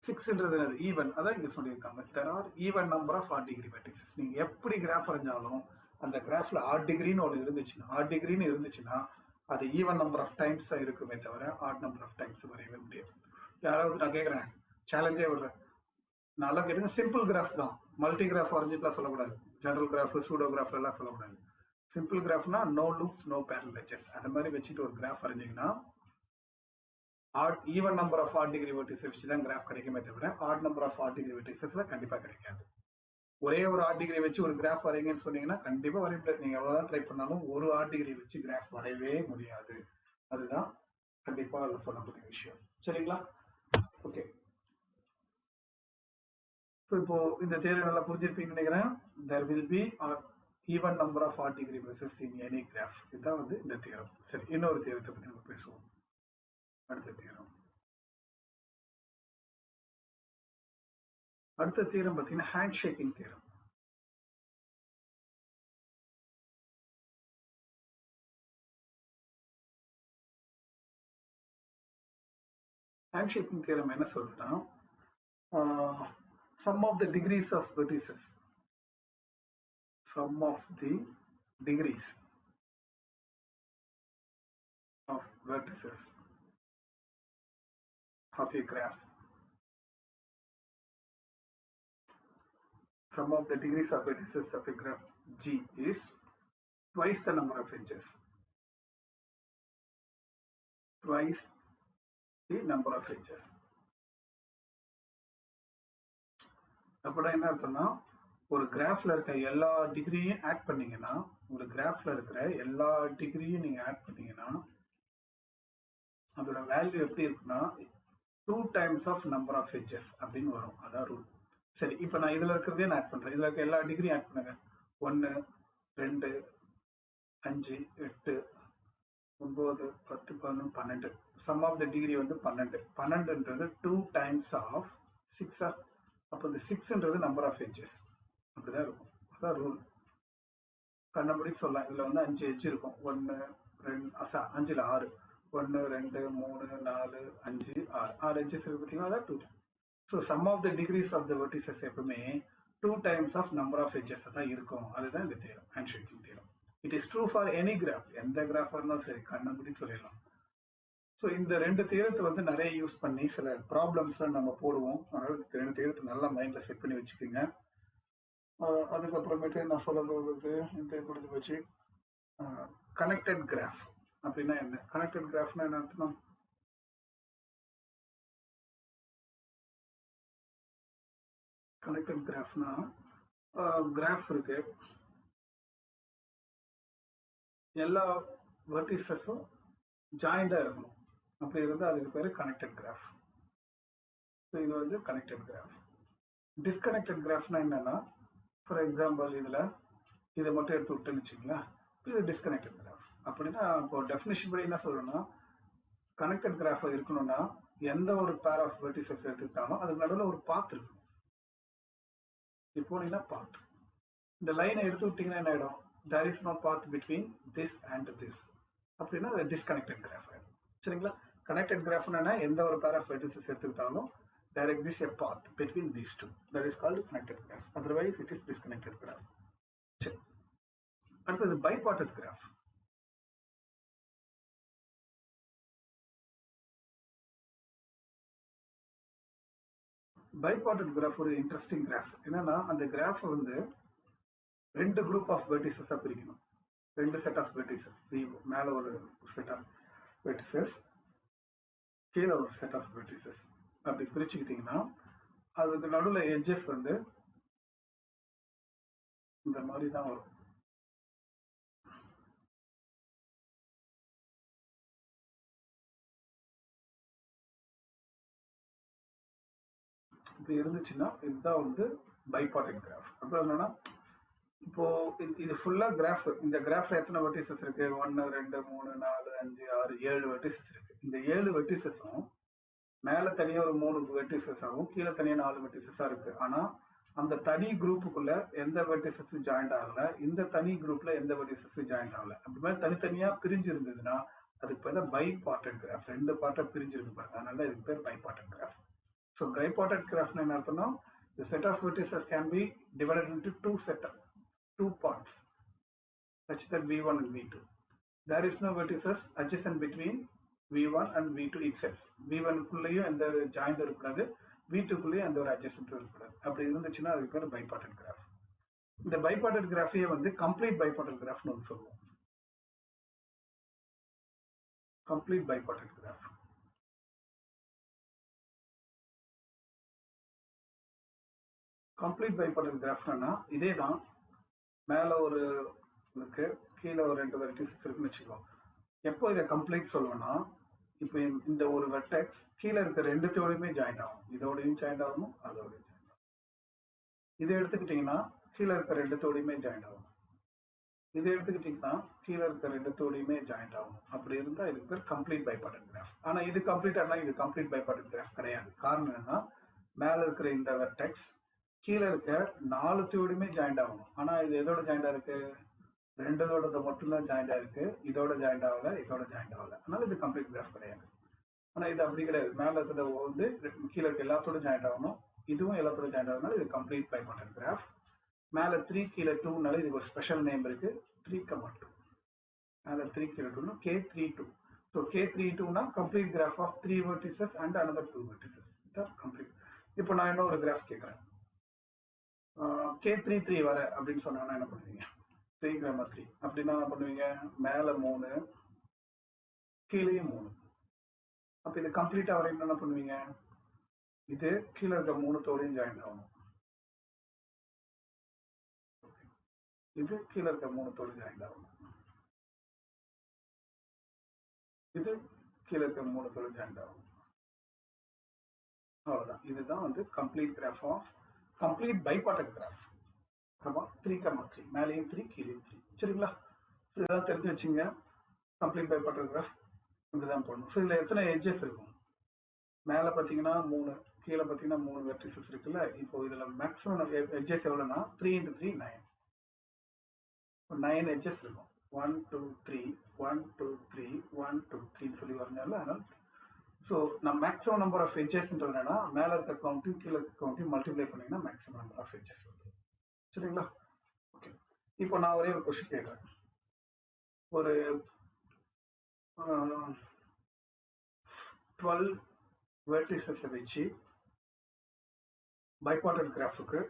6ன்றது என்னது? ஈவன். அதான் இங்க சொல்லியிருக்காங்க, there are even number of odd degree vertices. நீங்க எப்படி கிராஃப் வரைஞ்சாலும் அந்த கிராஃப்ல ஆட் டிகிரின்னு ஒன்று இருந்துச்சுன்னா அது ஈவன் நம்பர் ஆஃப் டைம்ஸ் தான் இருக்குமே தவிர ஆட் நம்பர் ஆஃப் டைம்ஸ் வரையவே முடியாது. யாராவது, நான் கேட்குறேன், சேலஞ்சே விடுறேன், நல்லா கேட்டுங்க, சிம்பிள் கிராஃப் தான். மல்டி கிராஃப் வரைஞ்சிட்டுலாம் சொல்லக்கூடாது. ஜெனரல் கிராஃப், சூடோ கிராஃப் எல்லாம் சொல்லக்கூடாது. சிம்பிள் கிராஃப்னா no loops, no parallel edges, அந்த மாதிரி வச்சுட்டு ஒரு கிராஃப் வரைஞ்சிங்கன்னா even number of odd degree vertices வச்சு தான் கிராஃப் கிடைக்குமே தவிர odd number of odd degree வெர்டிசஸ்ல கண்டிப்பாக கிடைக்காது. ஒரே ஒரு ஆட் டிகிரி வச்சு ஒரு கிராஃப் வரைங்கன்னு சொன்னீங்கன்னா கண்டிப்பாக வரைய முடியாது. நீங்கள் எவ்வளோதான் ட்ரை பண்ணாலும் ஒரு ஆட் டிகிரி வச்சு கிராஃப் வரையவே முடியாது. அதுதான் கண்டிப்பாக அதில் சொல்லக்கூடிய விஷயம். சரிங்களா? ஓகே, ஸோ இப்போ இந்த தேர்வு நல்லா புரிஞ்சிருப்பீங்கன்னு நினைக்கிறேன். there will be even number of odd degree vertices in any graph. இதுதான் வந்து இந்த தியரம். சரி, இன்னொரு தியரத்தை பற்றி நம்ம பேசுவோம். அடுத்த தியரம் பார்த்தீங்கன்னா hand shaking theorem. Hand shaking theorem என்ன சொல்றதுன்னா, sum of the degrees of vertices, sum of the degrees of vertices of a graph, sum of the degrees of vertices of a graph G is twice the number of edges, twice the number of edges. அப்படின்னா என்ன அர்த்தம்னா, ஒரு கிராஃப்ல இருக்க எல்லா டிகிரியும் add பண்ணீங்கன்னா, ஒரு கிராஃப்ல இருக்கிற எல்லா டிகிரியும் நீங்க ஆட் பண்ணீங்கன்னா அதோட வேல்யூ எப்படி இருக்குன்னா 2 times of number of edges அப்படின்னு வரும். அதான் ரூல். சரி, இப்போ நான் இதில் இருக்கிறதே நான் ஆட் பண்ணுறேன். இதில் இருக்க எல்லா டிகிரியும் ஆட் பண்ணுங்க. 1 2 5 8 9 10 11 12. சம் ஆஃப் த டிகிரி வந்து 12. 12ன்றது 2 டைம்ஸ் ஆஃப் 6. அப்போ இந்த 6ன்றது நம்பர் ஆஃப் எட்ஜஸ். அப்படிதான் இருக்கும். அதான் ரூல். கண்ணபடிக்கு சொல்லலாம். இதில் வந்து 5 எட்ஜ் இருக்கும். 1 2 5ல் 6 1 2 3 4 5 6 எட்ஜஸ் இருக்கு பார்த்தீங்கன்னா அதான் 2. So sum of the degrees of the vertices எப்பவுமே 2 times of number of edges தான் இருக்கும். அதுதான் இந்த theorem, hand shaking theorem. It is true for any graph. எந்த கிராஃபாக இருந்தாலும் சரி கண்ணபடின்னு சொல்லிடலாம். ஸோ இந்த 2 தேரத்தை வந்து நிறைய யூஸ் பண்ணி சில ப்ராப்ளம்ஸ்லாம் நம்ம போடுவோம். அதனால 2 தேரத்தை நல்லா மைண்டில் செட் பண்ணி வச்சுக்கோங்க. அதுக்கப்புறமேட்டு நான் சொல்ல போகிறது இந்த கொடுத்து வச்சு கனெக்டட் கிராஃப் அப்படின்னா என்ன? கனெக்டட் கிராஃப்னா என்ன அர்த்தம்? கனெக்டட் கிராஃப்னா கிராஃப் இருக்கு, எல்லா வெர்டிசஸும் ஜாயிண்டாக இருக்கணும். அப்படி இருந்தால் அதுக்கு பேர் கனெக்டட் கிராஃப். ஸோ இது வந்து கனெக்டட் கிராஃப். டிஸ்கனெக்டட் கிராஃப்னா என்னன்னா, ஃபார் எக்ஸாம்பிள் இதில் இதை மட்டும் எடுத்து விட்டுன்னு வச்சுங்களேன், இது டிஸ்கனெக்டட் கிராஃப். அப்படின்னா இப்போ டெஃபினிஷன் படி என்ன சொல்லணும்னா, கனெக்டட் கிராஃப் இருக்கணும்னா எந்த ஒரு பேர் ஆஃப் வெர்டிசஸ் எடுத்துக்கிட்டாலும் அதுக்கு நடுவில் ஒரு பாத் இருக்கும். இப்போ போனீங்கன்னா பாத், இந்த லைனை எடுத்து விட்டீங்கன்னா என்ன ஆகிடும்? There is no path between this and this. அப்படின்னா அது டிஸ்கனெக்டட் கிராஃப் ஆகிடும். சரிங்களா? கனெக்டட் கிராஃப்னா எந்த ஒரு பேர் ஆஃப் வெர்டிசஸ் எடுத்துக்கிட்டாலும் there exists a path between these two. That is called connected graph. Otherwise, it is disconnected graph. சரி, அடுத்தது bipartite graph. bipartite graph ஒரு இன்ட்ரெஸ்டிங் கிராஃப். என்னன்னா, அந்த கிராஃப் வந்து 2 குரூப் ஆஃப் வெர்டிசஸாக பிரிக்கணும். 2 செட் ஆஃப் வெர்டிசஸ், மேலே ஒரு செட் ஆஃப் வெர்டிசஸ், கீழே ஒரு செட் ஆஃப் வெர்டிசஸ். அப்படி பிரிச்சுக்கிட்டிங்கன்னா அதுக்கு நடுவில் எட்ஜஸ் வந்து இந்த மாதிரி தான் வரும். இப்படி இருந்துச்சுன்னா இதுதான் வந்து பைபார்டைட் கிராஃப். அப்புறம் என்னன்னா, இப்போ இது ஃபுல்லா கிராஃப். இந்த கிராஃப்ல எத்தனை வெர்டிசஸ் இருக்கு? 1 2 3 4 5 6 7 வெர்டிசஸ் இருக்கு. இந்த 7 வெர்டிசஸும் மேல தனியா ஒரு 3 வெர்டிசஸ் ஆகும், கீழே தனியா 4 வெர்டிசஸா இருக்கு. ஆனா அந்த தனி குரூப்புக்குள்ள எந்த வெர்டிசஸும் ஜாயிண்ட் ஆகல, இந்த தனி குரூப்ல எந்த வெர்டிசஸும் ஜாயிண்ட் ஆகல. அப்படி மாதிரி தனித்தனியா பிரிஞ்சு இருந்ததுன்னா அதுக்கு பேர் தான் பைபார்டைட் கிராஃப். 2 பார்ட்டா பிரிஞ்சு இருக்கு பாருங்க, அதனால தான் இதுக்கு பேர் பைபார்டைட் கிராஃப். ஸோ பைபார்டைட் கிராஃப்னா என்ன அர்த்தம்னா, the set of vertices can be divided into two parts such that v1 and v2. There is no vertices adjacent between v1 and v2 itself. v1 குள்ளேயும் எந்த ஜாயிண்ட் இருக்கக்கூடாது, v2 குள்ளேயும் எந்த ஒரு adjacent இருக்கக்கூடாது. அப்படி இருந்துச்சுன்னா அதுக்கு பேர் பைபார்டைட் கிராஃப். இந்த பைபார்டைட் கிராஃபையே வந்து கம்ப்ளீட் பைபார்டைட் கிராஃப்னு வந்து சொல்லுவோம். Complete bipartite graph. Complete bipartite கிராஃப்னா இதே தான். மேலே ஒரு இருக்கு, கீழே ஒரு 2 வெர்டிசஸ் இருக்குன்னு வச்சுக்கோ. எப்போ இதை கம்ப்ளீட் சொல்லுவோம்னா, இப்போ இந்த ஒரு வெர்டெக்ஸ் கீழே இருக்க 2த்தோடையுமே ஜாயிண்ட் ஆகும். இதோடையும் ஜாயிண்ட் ஆகணும், அதோடையும் ஜாயிண்ட் ஆகும். இதை எடுத்துக்கிட்டிங்கன்னா கீழே இருக்க 2த்தோடையுமே ஜாயிண்ட் ஆகும். இதை எடுத்துக்கிட்டிங்கன்னா கீழே இருக்க 2த்தோடையுமே ஜாயிண்ட் ஆகும். அப்படி இருந்தால் இதுக்கு பேர் கம்ப்ளீட் பைபார்டைட் கிராஃப். ஆனால் இது கம்ப்ளீட் ஆனால் இது கம்ப்ளீட் பைபார்டைட் கிராஃப் கிடையாது. காரணம் என்னன்னா, மேலே இருக்கிற இந்த வெர்டெக்ஸ் கீழே இருக்க 4த்தோடையுமே ஜாயிண்ட் ஆகணும். ஆனால் இது எதோட ஜாயிண்டா இருக்கு? 2தோட மட்டும்தான் ஜாயிண்டா இருக்கு, இதோட ஜாயிண்ட் ஆகல, இதோட ஜாயிண்ட் ஆகல. அதனால இது கம்ப்ளீட் கிராஃப் கிடையாது. ஆனால் இது அப்படி கிடையாது. மேலே இருக்கிற வந்து கீழே இருக்க எல்லாத்தோட ஜாயிண்ட் ஆகணும், இதுவும் எல்லாத்தோட ஜாயிண்ட் ஆகுதுனால இது கம்ப்ளீட் பைபார்டைட் கிராஃப். மேலே 3 கீழே 2னால இதுக்கு ஒரு ஸ்பெஷல் நேம் இருக்கு, 3,2. மேலே 3 கீழே 2 K32. ஸோ K32னா complete graph of 3 vertices and another 2 vertices. இதான் கம்ப்ளீட். இப்போ நான் இன்னும் ஒரு கிராஃப் கேட்குறேன், K33 வர அப்படின்னு சொன்னாங்கன்னா என்ன பண்ணுவீங்க? 3,3 அப்படின்னா என்ன பண்ணுவீங்க? மேலே 3 கீழேயும் 3. அப்போ இது கம்ப்ளீட்டாக வர என்ன பண்ணுவீங்க? இது கீழே இருக்க 3தோடையும் ஜாயிண்ட் ஆகணும், இது கீழே இருக்க 3தோடையும் ஜாயிண்ட் ஆகணும், இது கீழே இருக்க 3 தொழில் ஜாயிண்ட் ஆகும். அவ்வளோதான். இதுதான் வந்து complete graph of complete bipartite graph. ஆமா 3,3 மேலேயும் 3 கீழே 3. சரிங்களா? இதெல்லாம் தெரிஞ்சு வச்சுங்க. கம்ப்ளீட் பைபார்டட் கிராஃப் இப்படிதான் போடணும். ஸோ இதில் எத்தனை எட்ஜஸ் இருக்கும்? மேலே பார்த்தீங்கன்னா 3, கீழே பார்த்தீங்கன்னா 3 வெர்டிசஸ் இருக்குல்ல. இப்போ இதில் மேக்ஸிமம் எட்ஜஸ் எவ்வளோன்னா 3 × 3 9. 9 எட்ஜஸ் இருக்கும். 1 2 3 1 2 3 1 2 3 சொல்லி வரனால அதனால ஸோ நான் மேக்ஸிமம் நம்பர் ஆஃப் எட்ஜஸ்ன்றது என்னன்னா மேலே இருக்க கவுண்ட்டையும் கீழே இருக்க கவுண்ட்டையும் மல்டிப்ளை பண்ணிங்கன்னா மேக்ஸிமம் நம்பர் ஆஃப் எட்ஜஸ் வருது. சரிங்களா? ஓகே. இப்போ நான் ஒரே ஒரு கொஸ்டின் கேட்குறேன். ஒரு 12 வெர்டிசஸை வச்சு பைபார்டட் கிராஃபுக்கு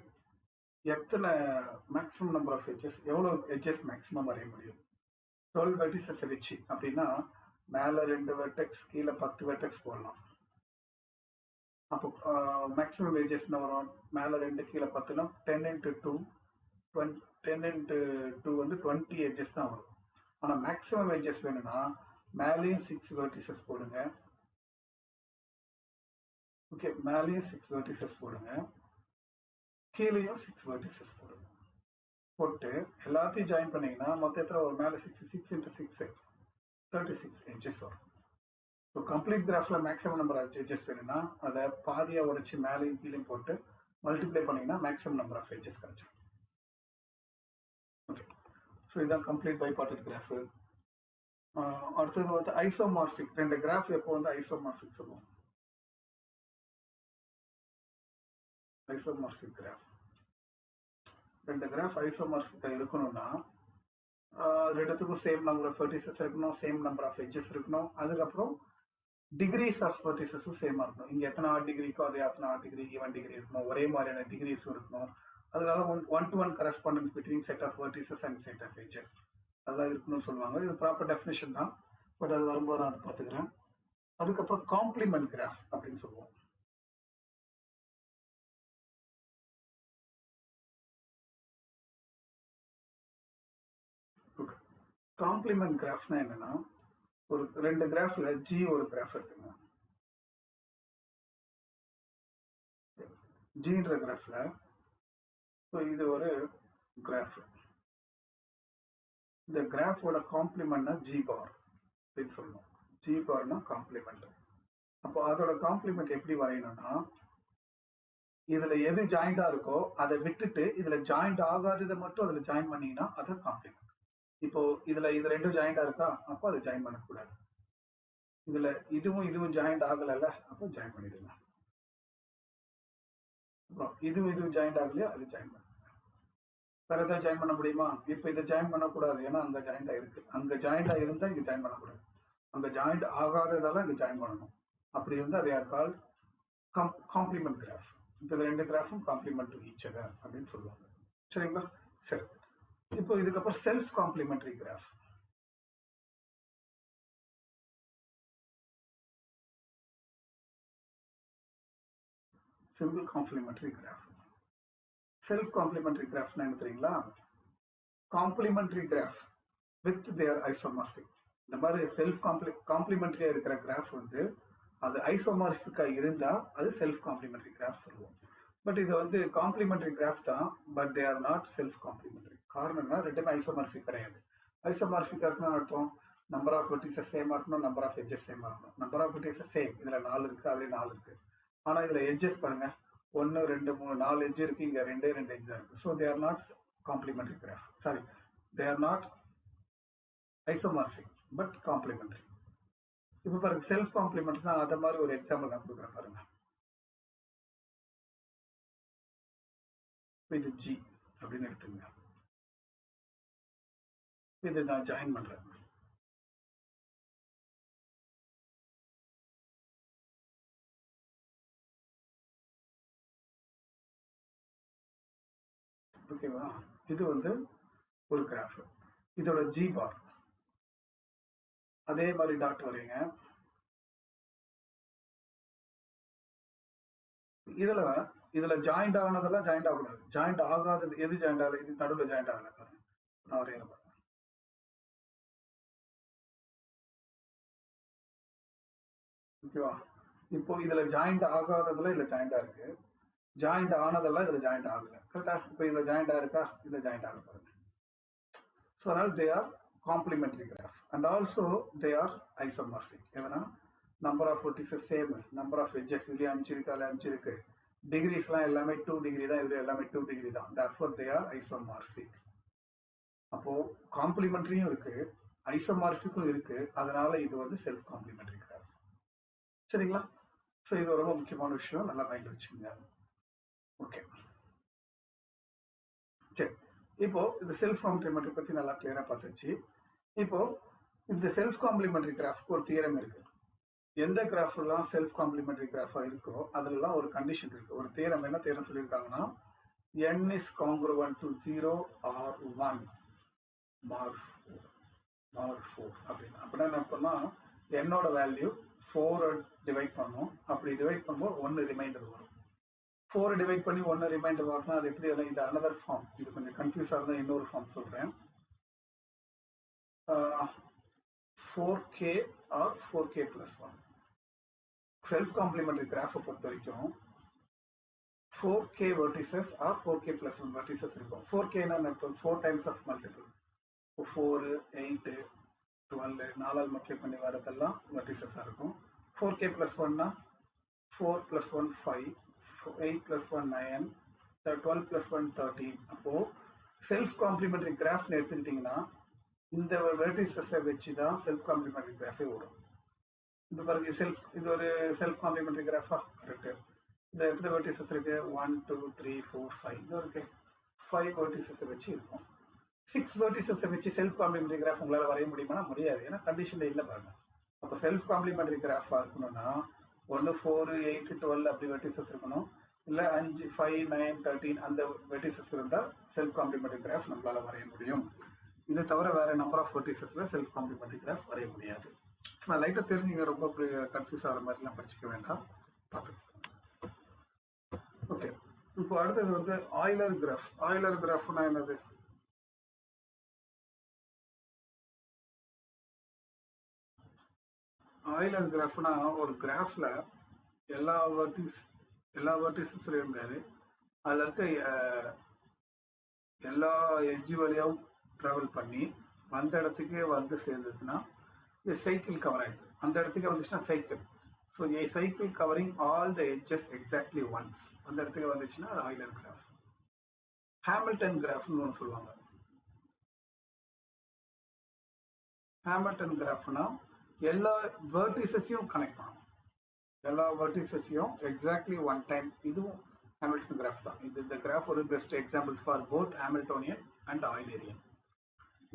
எத்தனை மேக்ஸிமம் நம்பர் ஆஃப் எட்ஜஸ், எவ்வளோ எட்ஜஸ் மேக்ஸிமம் வரைய முடியும்? 12 வெர்டிசஸை வச்சு அப்படின்னா மேலே 2 வெர்டெக்ஸ் கீழே 10 வெர்டெக்ஸ் போடலாம். அப்போ மேக்ஸிமம் எட்ஜஸ் என்ன வரும்? மேலே 2 கீழே 10னா 10 × 2 10 × 2 வந்து 20 எட்ஜஸ் தான் வரும். ஆனால் மேக்ஸிமம் எட்ஜஸ் வேணும்னா மேலேயும் 6 வெர்டிசஸ் போடுங்க. ஓகே, மேலேயும் 6 வெர்டிசஸ் போடுங்க, கீழேயும் 6 வெர்டிசஸ் போடுங்க. போட்டு எல்லாத்தையும் ஜாயின் பண்ணீங்கன்னா மொத்தம் எத்தனை ஒரு மேலே 6 × 6 36 எட்ஜஸ் வரும். ஸோ கம்ப்ளீட் கிராஃபில் மேக்ஸிமம் நம்பர் ஆஃப் எட்ஜஸ் வேணும்னா அதை பாதியாக உடைச்சி மேலேயும் கீழேயும் போட்டு மல்டிப்ளை பண்ணிங்கன்னா மேக்ஸிமம் நம்பர் ஆஃப் எட்ஜஸ் கிடைச்சிடும். ஓகே, ஸோ இதுதான் கம்ப்ளீட் பைபார்டட் கிராஃபு. அடுத்தது வந்து ஐசோமார்பிக். 2 கிராஃப் எப்போ வந்து ஐசோமார்பிக் சொல்லுவோம்? ஐசோமார்பிக் கிராஃப் 2 கிராஃப் ஐசோமார்பிக்காக இருக்கணும்னா ரெண்டுத்துக்கும் சேம் நம்பர் ஆஃப் வெர்டிசஸ் இருக்கணும், சேம் நம்பர் ஆஃப் எட்ஜஸ் இருக்கணும். அதுக்கப்புறம் டிகிரிஸ் ஆஃப் வெர்டிசஸும் சேமாக இருக்கணும். இங்கே எத்தனை டிகிரிக்கோ அதே எத்தனை டிகிரி ஈவன் டிகிரி இருக்கணும். ஒரே மாதிரியான டிகிரிஸும் இருக்கணும். அதுக்காக 1-to-1 correspondence between set of vertices and set of edges அதெல்லாம் இருக்கணும்னு சொல்லுவாங்க. இது ப்ராப்பர் டெஃபினேஷன் தான், பட் அது வரும்போது நான் அதை பார்த்துக்கிறேன். அதுக்கப்புறம் காம்ப்ளிமெண்ட் கிராஃப் அப்படின்னு சொல்லுவோம். காம்ப்ளிமெண்ட் கிராஃப்னா என்னன்னா ஒரு 2 கிராஃப்ல ஜி ஒரு கிராஃப் எடுத்துங்க. ஜின்ற கிராஃப்ல இது ஒரு கிராஃப். இந்த கிராஃபோட காம்ப்ளிமெண்ட்னா ஜி பார் அப்படின்னு சொல்லணும். ஜி பார்னா காம்ப்ளிமெண்ட். அப்போ அதோட காம்ப்ளிமெண்ட் எப்படி வரையணும்னா இதுல எது ஜாயிண்டா இருக்கோ அதை விட்டுட்டு இதுல ஜாயிண்ட் ஆகாததை மட்டும் அதுல ஜாயின் பண்ணீங்கன்னா அது காம்ப்ளிமெண்ட். இப்போ இதுல இது 2 ஜாயிண்டா இருக்கா, அப்போ அதை ஜாயின் பண்ணக்கூடாது. இதுல இதுவும் ஜாயிண்ட் ஆகலைல்ல, அப்போ ஜாயின் பண்ணிடுங்க. அப்புறம் இதுவும் ஜாயிண்ட் ஆகலையா, அது ஜாயின் பண்ணுங்க. வேற ஏதாவது ஜாயின் பண்ண முடியுமா? இப்போ இதை ஜாயின் பண்ணக்கூடாது, ஏன்னா அங்க ஜாயிண்டா இருக்கு. அங்க ஜாயிண்டா இருந்தா இங்க ஜாயின் பண்ணக்கூடாது. அங்க ஜாயிண்ட் ஆகாததால இங்க ஜாயின் பண்ணணும். அப்படி இருந்தா அது யார் கால் காம்ப்ளிமெண்ட் கிராஃப். இப்போ இந்த 2 கிராஃபும் காம்ப்ளிமெண்ட் டு ஈச் அதர் அப்படின்னு சொல்லுவாங்க. சரிங்களா? சரி, இப்போ இதுக்கப்புறம் self complementary graph. Simple complementary graph. Self complementary கிராஃப்னா என்ன தெரியுங்களா? Complementary graph with their isomorphic. இந்த மாதிரி செல்ஃப் காம்ப்ளிமெண்டரியா இருக்கிற கிராஃப் வந்து அது ஐசோமார்பிக்கா இருந்தா அது செல்ஃப் காம்ப்ளிமெண்டரி கிராஃப் சொல்லுவோம். பட் இது வந்து காம்ப்ளிமெண்டரி கிராஃப் தான், but they are not self complementary. காரணம்னா ரெண்டுமே ஐசோமார்பிக் கிடையாது. ஐசோமார்பிக்கா இருக்கணும் அர்த்தம் நம்பர் ஆஃப் வெர்டிசஸ் சேமா இருக்கணும், நம்பர் ஆஃப் எட்ஜஸ் சேமா இருக்கணும். நம்பர் ஆஃப் வெர்டிசஸ் சேம், இதுல 4 இருக்கு, அதுல 4 இருக்கு. ஆனா இதுல எட்ஜஸ் பாருங்க, 1 2 3 4 எட்ஜ் இருக்கு, இங்க 2 எட்ஜ் தான் இருக்கு. So they are not complementary graph. Sorry, they are not isomorphic but complementary. இப்போ பாருங்க செல்ஃப் காம்ப்ளிமெண்ட்னா அத மாதிரி ஒரு எக்ஸாம்பிள் நான் கொடுக்குறேன் பாருங்க. இது ஜி அப்படின்னு எடுத்துங்க. இது நான் ஜாயின் பண்றேன். ஓகேவா? இது வந்து ஒரு கிராஃப். இதோட ஜி பார் அதே மாதிரி டாட் வரீங்க. இதுல ஜாயிண்ட் ஆனதெல்லாம் ஜாயிண்ட் ஆகக்கூடாது. ஜாயிண்ட் ஆகாதது எது ஜாயிண்ட் ஆகல, இது நடுவில் ஜாயிண்ட் ஆகல பாருங்க. நான் வரையறேன். ஓகேவா? இப்போ இதில் ஜாயிண்ட் ஆகாததில் இதில் ஜாயிண்டாக இருக்குது, ஜாயிண்ட் ஆனதெல்லாம் இதில் ஜாயிண்ட் ஆகலை. கரெக்டாக? இப்போ இதில் ஜாயிண்டாக இருக்கா? இதில் ஜாயிண்ட் ஆக பாருங்க. ஸோ அதனால் they are complementary graph and also they are isomorphic. எதனா number of vertices same, number of edges இதுலேயே 5 இருக்கு, அதில் 5 இருக்கு, டிகிரிஸ்லாம் எல்லாமே 2 டிகிரி தான், இதில் எல்லாமே 2 டிகிரி தான். Therefore they are isomorphic. அப்போது காம்ப்ளிமெண்ட்ரியும் இருக்குது, ஐசோமார்பிக்கும் இருக்குது, அதனால இது வந்து செல்ஃப் காம்ப்ளிமெண்ட்ரி கிராஃப். சரிங்களா? ஸோ இது ரொம்ப முக்கியமான விஷயம், நல்லா மைண்ட் வச்சுக்கோங்க. ஓகே, சரி. இப்போ இந்த செல்ஃப் காம்ப்ளிமெண்ட்ரி பற்றி நல்லா கிளியராக பார்த்துச்சு. இப்போ இந்த செல்ஃப் காம்ப்ளிமெண்ட்ரி கிராஃப்க்கு ஒரு தியரம் இருக்கு. எந்த கிராஃப்லாம் செல்ஃப் காம்ப்ளிமெண்ட்ரி கிராஃபாக இருக்கோ அதிலலாம் ஒரு கண்டிஷன் இருக்கு. ஒரு தியரம் என்ன தியரம் சொல்லியிருக்காங்கன்னா, n is congruent to 0 or 1 mar 4 அப்படின்னு. அப்படின்னா என்ன அர்த்தம்னா, என்னோட வேல்யூ 4 டிவைட் பண்ணும், அப்படி டிவைட் பண்ணும்போது 1 ரிமைண்டர் வரும். 4 டிவைட் பண்ணி 1 ரிமைண்டர் வரணும். அது எப்படி? இது அனதர் ஃபார்ம். இது கொஞ்சம் கன்ஃபியூஸாக இருந்தால் இன்னொரு ஃபார்ம் சொல்கிறேன். 4k or 4k plus 1. Self complementary கிராஃபை பொறுத்த வரைக்கும் 4k vertices R 4k plus 1 vertices இருக்கும். 4k என்ன அர்த்தம்? 4 டைம்ஸ் ஆஃப் மல்டிபிள். 4, 8, 12 4ஆல் மல்டிப்ளை பண்ணி வரதெல்லாம் வெர்டிசஸாக இருக்கும். 4k plus 1னா 4 plus 1 5, 8 plus 1 9, 12 plus 1 13. அப்போது செல்ஃப் காம்ப்ளிமெண்ட்ரி கிராஃப்னு எடுத்துக்கிட்டிங்கன்னா இந்த வெர்டிசஸை வச்சு தான் செல்ஃப் காம்ப்ளிமெண்ட்ரி கிராஃபே வரும். இந்த பாருங்க, இது ஒரு செல்ஃப் காம்ப்ளிமெண்ட்ரி கிராஃபா? கரெக்டு. இந்த எத்தனை வெர்டிசஸ் இருக்குது? 1 2 3 4 5. இது இருக்கு 5 வெர்டிசஸை வச்சு இருக்கும். 6 வெர்டிசஸை வச்சு செல்ஃப் காம்ப்ளிமெண்ட்ரி கிராஃப் உங்களால் வரைய முடியுமானா முடியாது, ஏன்னா கண்டிஷனில் இல்லை பாருங்க. அப்போ செல்ஃப் காம்ப்ளிமெண்ட்ரி கிராஃபாக இருக்கணும்னா ஒன்று 4, 8, 12 அப்படி வெர்டிசஸ் இருக்கணும், இல்லை 5, 5, 9, 13 அந்த வெர்டிசஸ் இருந்தால் செல்ஃப் காம்ப்ளிமெண்ட்ரி கிராஃப் நம்மளால் வரைய முடியும். இதை தவிர வேறு நம்பர் ஆஃப் வெர்டிசஸில் செல்ஃப் காம்ப்ளிமெண்ட்ரி கிராஃப் வரைய முடியாது. நான் லைட்டாக தெரிஞ்சுங்க, ரொம்ப கன்ஃபியூஸ் ஆகிற மாதிரிலாம் படிச்சுக்க வேண்டாம், பார்த்து. ஓகே, இப்போ அடுத்தது வந்து ஆய்லர் கிராஃப். ஆய்லர் கிராஃப்னா என்னது? ஆய்லர் கிராஃப்னா ஒரு கிராஃபில் எல்லா வெர்டிசஸ்லையும் இருந்தாரு, அதில் இருக்க எல்லா எட்ஜ் வழியாகவும் ட்ராவல் பண்ணி வந்த இடத்துக்கே வந்து சேர்ந்ததுன்னா இது சைக்கிள் கவர் ஆகிடுது. அந்த இடத்துக்கே வந்துச்சுன்னா cycle. So A cycle covering all the edges exactly once அந்த இடத்துக்கு வந்துச்சுன்னா அது ஆய்லர் கிராஃப். ஹாமில்டன் கிராஃப்னு ஒன்று சொல்லுவாங்க. ஹாமில்டன் கிராஃப்னா எல்லா வெர்டிசஸையும் கனெக்ட் பண்ணணும், எல்லா வெர்டிசஸையும் எக்ஸாக்ட்லி ஒன் டைம். இதுவும் ஹாமில்டன் கிராஃப் தான். இந்த கிராஃப் ஒரு best example for both Hamiltonian and Eulerian.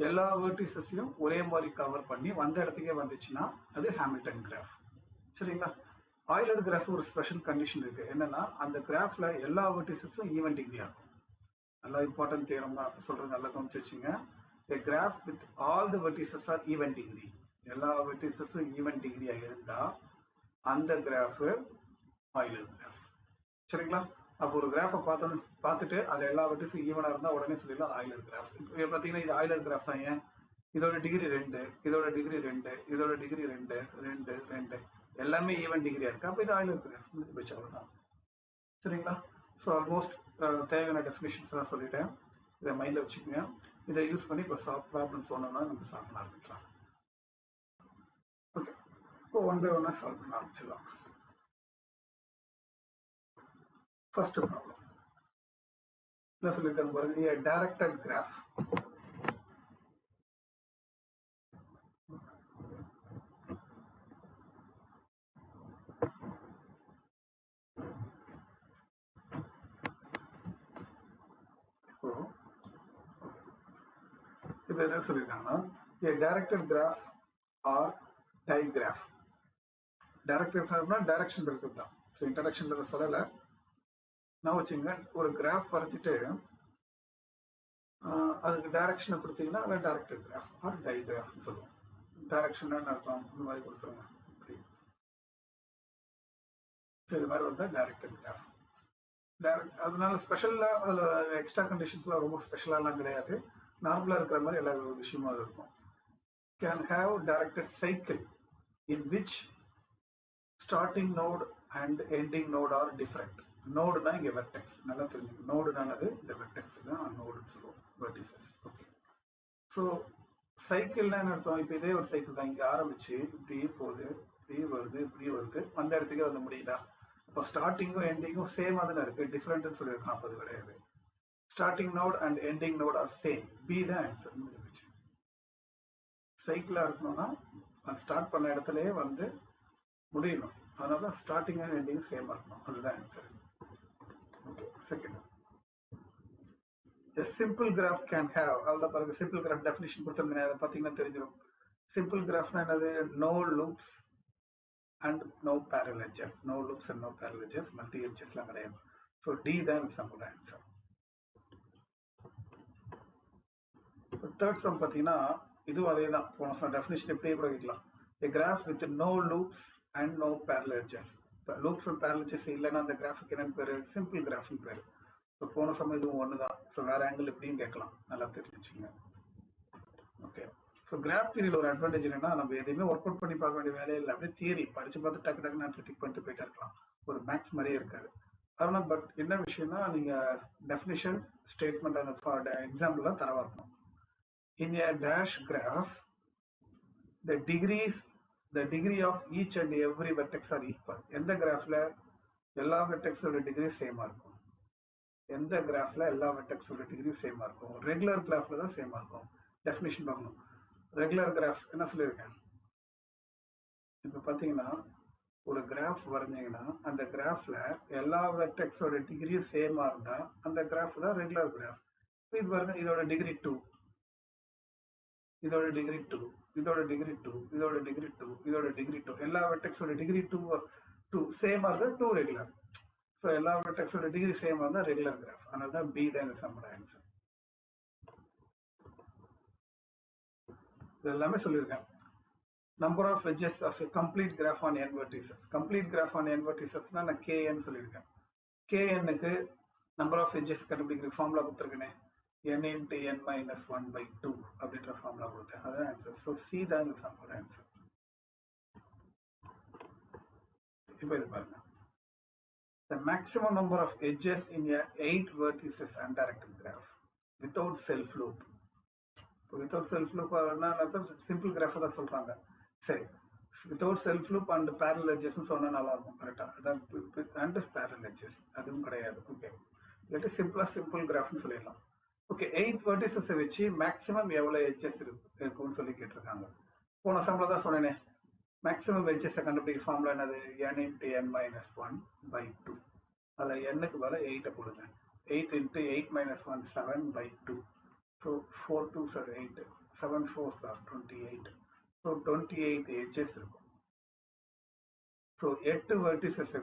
எல்லா வெர்டிசஸையும் ஒரே மாதிரி கவர் பண்ணி வந்த இடத்துக்கே வந்துச்சுன்னா அது ஹாமில்டன் கிராஃப். சரிங்களா? ஆய்லர் கிராஃப் ஒரு ஸ்பெஷல் கண்டிஷன் இருக்குது. என்னென்னா, அந்த கிராஃபில் எல்லா வெர்டிசஸும் ஈவன் டிகிரியாக இருக்கும். நல்லா இம்பார்ட்டன்ட் தியரம் தான் சொல்கிறது, நல்லா கவனிச்சு வச்சுங்க. A graph with all the vertices are even degree. எல்லா வெர்டிசஸும் ஈவன் டிகிரியாக இருந்தால் அந்த கிராஃபு ஆய்லர் கிராஃப். சரிங்களா? அப்போ ஒரு கிராஃபை பார்த்துட்டு அதில் எல்லா வெர்டிஸும் ஈவனாக இருந்தால் உடனே சொல்லிடலாம் ஆய்லர் கிராஃப். இப்போ பார்த்தீங்கன்னா இது ஆய்லர் கிராஃப் தான். ஏன்? இதோட டிகிரி 2, இதோட டிகிரி 2, இதோட டிகிரி 2, 2, 2 எல்லாமே ஈவன் டிகிரியாக இருக்குது. அப்போ இது ஆய்லர் கிராஃப் முடிஞ்சு போச்சு, அவ்வளோதான். சரிங்களா? ஸோ ஆல்மோஸ்ட் தேவையான டெஃபினேஷன்ஸ்லாம் சொல்லிட்டேன், இதை மைண்டில் வச்சுக்கோங்க. இதை யூஸ் பண்ணி இப்போ ப்ராப்ளம்ஸ் ஒன்றுனா நம்ம சால்வ் பண்ண ஆரம்பிக்கலாம். ஓகே, இப்போ 1 by 1 சால்வ் பண்ண ஆரம்பிச்சிடலாம். ஃபர்ஸ்ட் ப்ராப்ளம் என்ன சொல்லியிருக்காங்க பாருங்க. Directed graph. இப்போ என்ன சொல்லியிருக்காங்கன்னா, directed graph or digraph. Directed கிராஃப்னா டைரக்ஷன் இருக்கிறது தான். ஸோ இன்ட்ரடக்ஷன்ல சொல்லலை, நான் வச்சுங்க. ஒரு கிராஃப் வரைஞ்சிட்டு அதுக்கு டைரக்ஷனை கொடுத்தீங்கன்னா அதை டைரக்டட் கிராஃப் ஆர் டைகிராஃப்னு சொல்லுவோம். டைரக்ஷன் அர்த்தம் இந்த மாதிரி கொடுத்துருங்க. இது மாதிரி வந்தால் டைரக்டட் கிராஃப். அதனால ஸ்பெஷலாக அதில் எக்ஸ்ட்ரா கண்டிஷன்ஸ்லாம் ரொம்ப ஸ்பெஷலாலாம் கிடையாது, நார்மலாக இருக்கிற மாதிரி எல்லா விஷயமும் அது இருக்கும். Can have directed cycle in which starting node and ending node are different. நோடுனா இங்கே வெர்டெக்ஸ், நல்லா தெரிஞ்சுக்கணும். நோடுனானது இந்த வெர்டெக்ஸ் தான் நோடுன்னு சொல்லுவோம், வெர்டிசஸ். ஓகே, ஸோ சைக்கிள்னா என்ன அர்த்தம்? இப்போ இதே ஒரு சைக்கிள் தான், இங்கே ஆரம்பிச்சு இப்படி போகுது, இப்படி வருது, இப்படி வருது, அந்த இடத்துக்கே வந்து முடியுதா? இப்போ ஸ்டார்டிங்கும் எண்டிங்கும் சேமாக தானே இருக்குது, டிஃப்ரெண்ட்னு சொல்லியிருக்கான். அப்போ அது கிடையாது. Starting node and ending node are same. B தான் ஆன்சர், முடிஞ்சிருச்சு. சைக்கிளாக இருக்கணும்னா அது ஸ்டார்ட் பண்ண இடத்துலயே வந்து முடியணும். அதனால ஸ்டார்டிங் அண்ட் எண்டிங் சேமாக இருக்கணும், அதுதான் answer. Okay, second. A simple graph can have, அவ்வளோ பாருங்க, சிம்பிள் கிராஃப் டெஃபினிஷன் கொடுத்துருந்தேன், அதை பார்த்தீங்கன்னா தெரிஞ்சிடும். சிம்பிள் கிராஃப்னா என்னது? No loops and no parallel edges. No loops and no parallel edges, multi எட்ஜஸ்லாம் கிடையாது. ஸோ டி தான் எக்ஸாம்பிள் ஆன்சர். தேர்ட் சம் பார்த்தீங்கன்னா இதுவும் அதே தான். போன சம் டெஃபினிஷன் இப்படியே கூட வைக்கலாம். A graph with no loops and no parallel edges. இப்போ லூப்ஸ் அண்ட் பேரல் எட்ஜஸ் இல்லைன்னா அந்த கிராஃபுக்கு என்னன்னு பேர்? சிம்பிள் கிராஃப்னு பேர். ஸோ போன சமயம் இதுவும் ஒன்று தான். ஸோ வேறு ஆங்கிள் இப்படியும் கேட்கலாம், நல்லா தெரிஞ்சுச்சுங்க. ஓகே, ஸோ கிராஃப் தியரியில் ஒரு அட்வான்டேஜ் என்னன்னா, நம்ம எதையுமே ஒர்க் அவுட் பண்ணி பார்க்க வேண்டிய வேலையே இல்லை. அப்படியே தியரி படித்து பார்த்து டக்கு டக்குன்னு ஆன்சர் டிக் பண்ணிட்டு போயிட்டே இருக்கலாம். ஒரு மேக்ஸ் மாதிரியே இருக்காது. ஆனால் பட் என்ன விஷயம்னா, நீங்கள் டெஃபினிஷன் ஸ்டேட்மெண்ட் அந்த எக்ஸாம்பிள்லாம் தரவா இருக்கணும். In a dash graph, the degree of each and every vertex are equal. எந்த கிராஃப்ல எல்லா வெர்டெக்ஸோட டிகிரி சேமா இருக்கும்? எந்த கிராஃப்ல எல்லா வெர்டெக்ஸோட டிகிரி சேமா இருக்கும்? ரெகுலர் கிராஃப்ல தான் சேமா இருக்கும். டெஃபினிஷன் பார்க்கணும். ரெகுலர் கிராஃப் என்ன சொல்லியிருக்கேன்? இப்போ பார்த்தீங்கன்னா ஒரு கிராஃப் வரைஞ்சிங்கன்னா அந்த கிராஃப்ல எல்லா வெர்டெக்ஸோட டிகிரியும் சேமா இருந்தா அந்த கிராஃப் தான் ரெகுலர் கிராஃப். இது பாருங்க, இதோட டிகிரி 2, இதோட டிகிரி 2, இதோட டிகிரி 2, இதோட டிகிரி 2, இதோட டிகிரி 2, எல்லா வெர்டெக்ஸோட டிகிரி 2 சேமா இருந்தா 2 ரெகுலர். ஸோ எல்லா வெர்டெக்ஸோட டிகிரி சேமா இருந்தா ரெகுலர் கிராஃப். அதனால தான் பி தான் நம்மளோட ஆன்சர். இது எல்லாமே சொல்லியிருக்கேன். Number of edges of complete graph on n vertices. Complete graph on n வெர்டிசஸ்னா நான் kn சொல்லியிருக்கேன். kn-க்கு நம்பர் ஆஃப் எட்ஜஸ் கண்டுபிடிக்கிற ஃபார்முலா கொடுத்துருக்கேனே, n into n minus 1 by 2 அப்படின்ற ஃபார்முலா கொடுத்தேன், அதான் ஆன்சர். ஸோ சி தான் இந்த சம்மோட ஆன்சர். இப்போ இது பாருங்க, the maximum number of edges in a 8 vertices undirected graph without self loop. Without self loop simple graph தான் சொல்றாங்க. சரி, without self loop and parallel edges சொன்னா நல்லா இருக்கும், கரெக்டா? அதான் அண்ட் பேரல் எட்ஜஸ், அதுவும் கிடையாது. ஓகே, இல்லாட்டி சிம்பிள் கிராஃப்னு சொல்லிடலாம். ஓகே, 8 வெர்டிசஸை வச்சு மேக்ஸிமம் எவ்வளோ எட்ஜஸ் இருக்கும்னு சொல்லி கேட்டிருக்காங்க. போன சம்ல தான் சொன்னேனே, மேக்ஸிமம் எட்ஜஸை கண்டுபிடிக்க ஃபார்முலா என்னது? n into n minus 1 by 2. அதில் n-க்கு வர 8 போடுங்க. 8 into 8 minus 1 7 by 2. So 4 2s are 8, 7 4s are 28. So 28 edges இருக்கும். ஸோ 8 வெர்டிசஸை